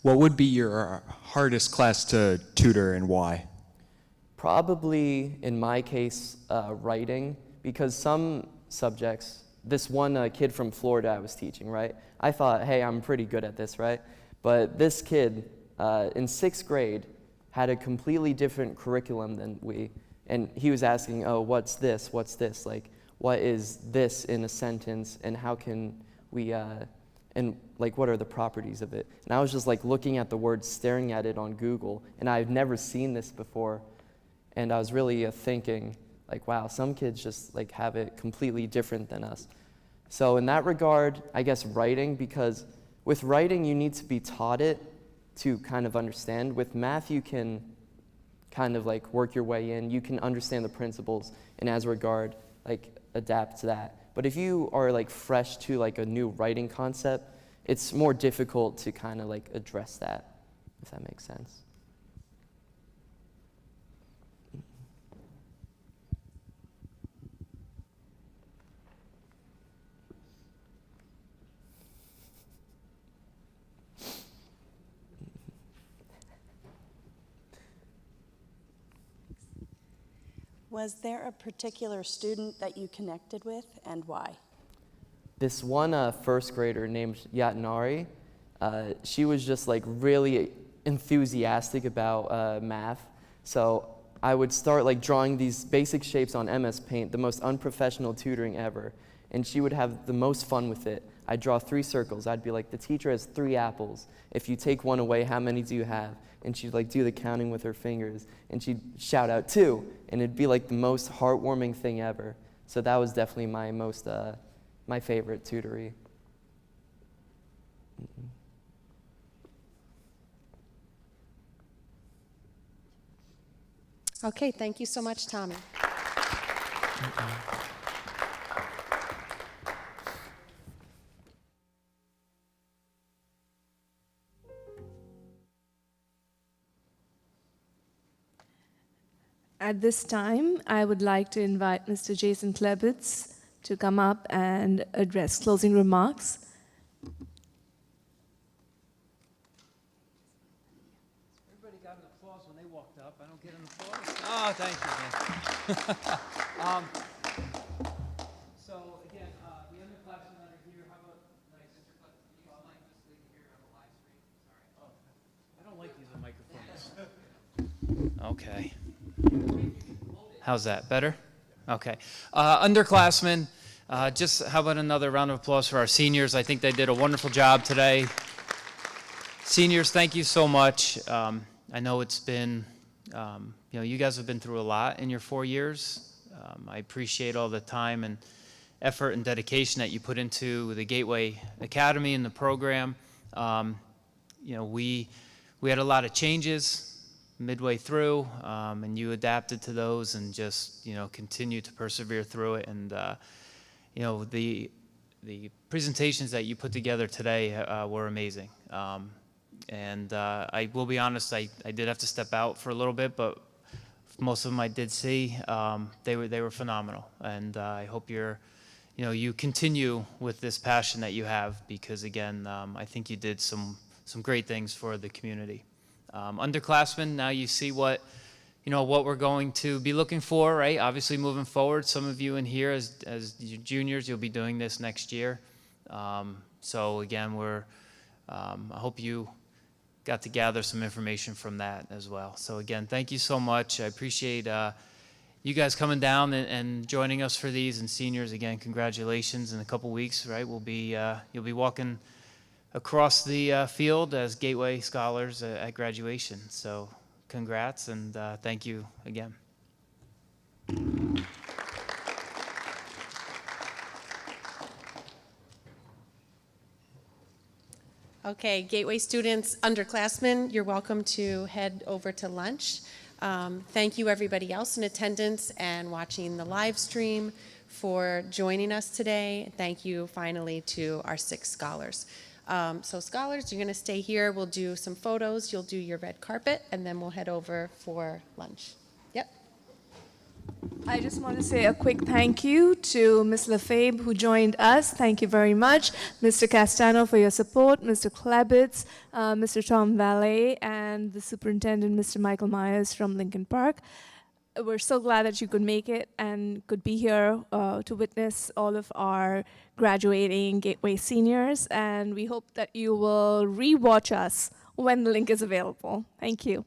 What would be your hardest class to tutor and why? Probably, in my case, writing, because some subjects, this one kid from Florida I was teaching, right? I thought, hey, I'm pretty good at this, right? But this kid in 6th grade had a completely different curriculum than we, and he was asking, oh, what's this? What's this? Like, what is this in a sentence, and how can we, and like, what are the properties of it? And I was just like looking at the word, staring at it on Google, and I've never seen this before. And I was really thinking, like, wow, some kids just like have it completely different than us. So in that regard, I guess writing, because with writing, you need to be taught it to kind of understand. With math, you can kind of like work your way in. You can understand the principles, and as regard, like adapt to that. But if you are like fresh to like a new writing concept, it's more difficult to kind of like address that, if that makes sense. Was there a particular student that you connected with, and why? This one first grader named Yatinari, she was just like really enthusiastic about math. So I would start like drawing these basic shapes on MS Paint, the most unprofessional tutoring ever, and she would have the most fun with it. I'd draw 3 circles. I'd be like, the teacher has 3 apples. If you take one away, how many do you have? And she'd like do the counting with her fingers, and she'd shout out 2, and it'd be like the most heartwarming thing ever. So that was definitely my most, my favorite tutory. Okay, thank you so much, Tommy. At this time, I would like to invite Mr. Jason Klebitz to come up and address closing remarks. Everybody got an applause when they walked up. I don't get an applause? Oh, thank you, man. So again, the underclassmen that are here, how about nice? You like this thing here on the live stream? Sorry. Oh, I don't like using microphones. Okay. How's that? Better? Okay. Underclassmen, just how about another round of applause for our seniors? I think they did a wonderful job today. Seniors, thank you so much. I know it's been, you guys have been through a lot in your 4 years. I appreciate all the time and effort and dedication that you put into the Gateway Academy and the program. We had a lot of changes midway through, and you adapted to those and just, continue to persevere through it. And, the presentations that you put together today were amazing. And I will be honest, I did have to step out for a little bit, but most of them I did see. They were phenomenal. And I hope you're you continue with this passion that you have, because again, I think you did some great things for the community. Underclassmen, now you see what we're going to be looking for, right? Obviously moving forward, some of you in here as juniors, you'll be doing this next year. So again, I hope you got to gather some information from that as well. So again, thank you so much. I appreciate you guys coming down and joining us for these. And seniors, again, congratulations. In a couple weeks, right, you'll be walking across the field as Gateway Scholars at graduation. So congrats, and thank you again. Okay, Gateway students, underclassmen, you're welcome to head over to lunch. Thank you everybody else in attendance and watching the live stream for joining us today. Thank you finally to our 6 scholars. So scholars, you're gonna stay here. We'll do some photos. You'll do your red carpet, and then we'll head over for lunch. Yep. I just want to say a quick thank you to Ms. Lefebvre, who joined us. Thank you very much. Mr. Castano for your support, Mr. Klebitz, Mr. Tom Valet, and the superintendent, Mr. Michael Myers from Lincoln Park. We're so glad that you could make it and could be here to witness all of our graduating Gateway seniors, and we hope that you will re-watch us when the link is available. Thank you.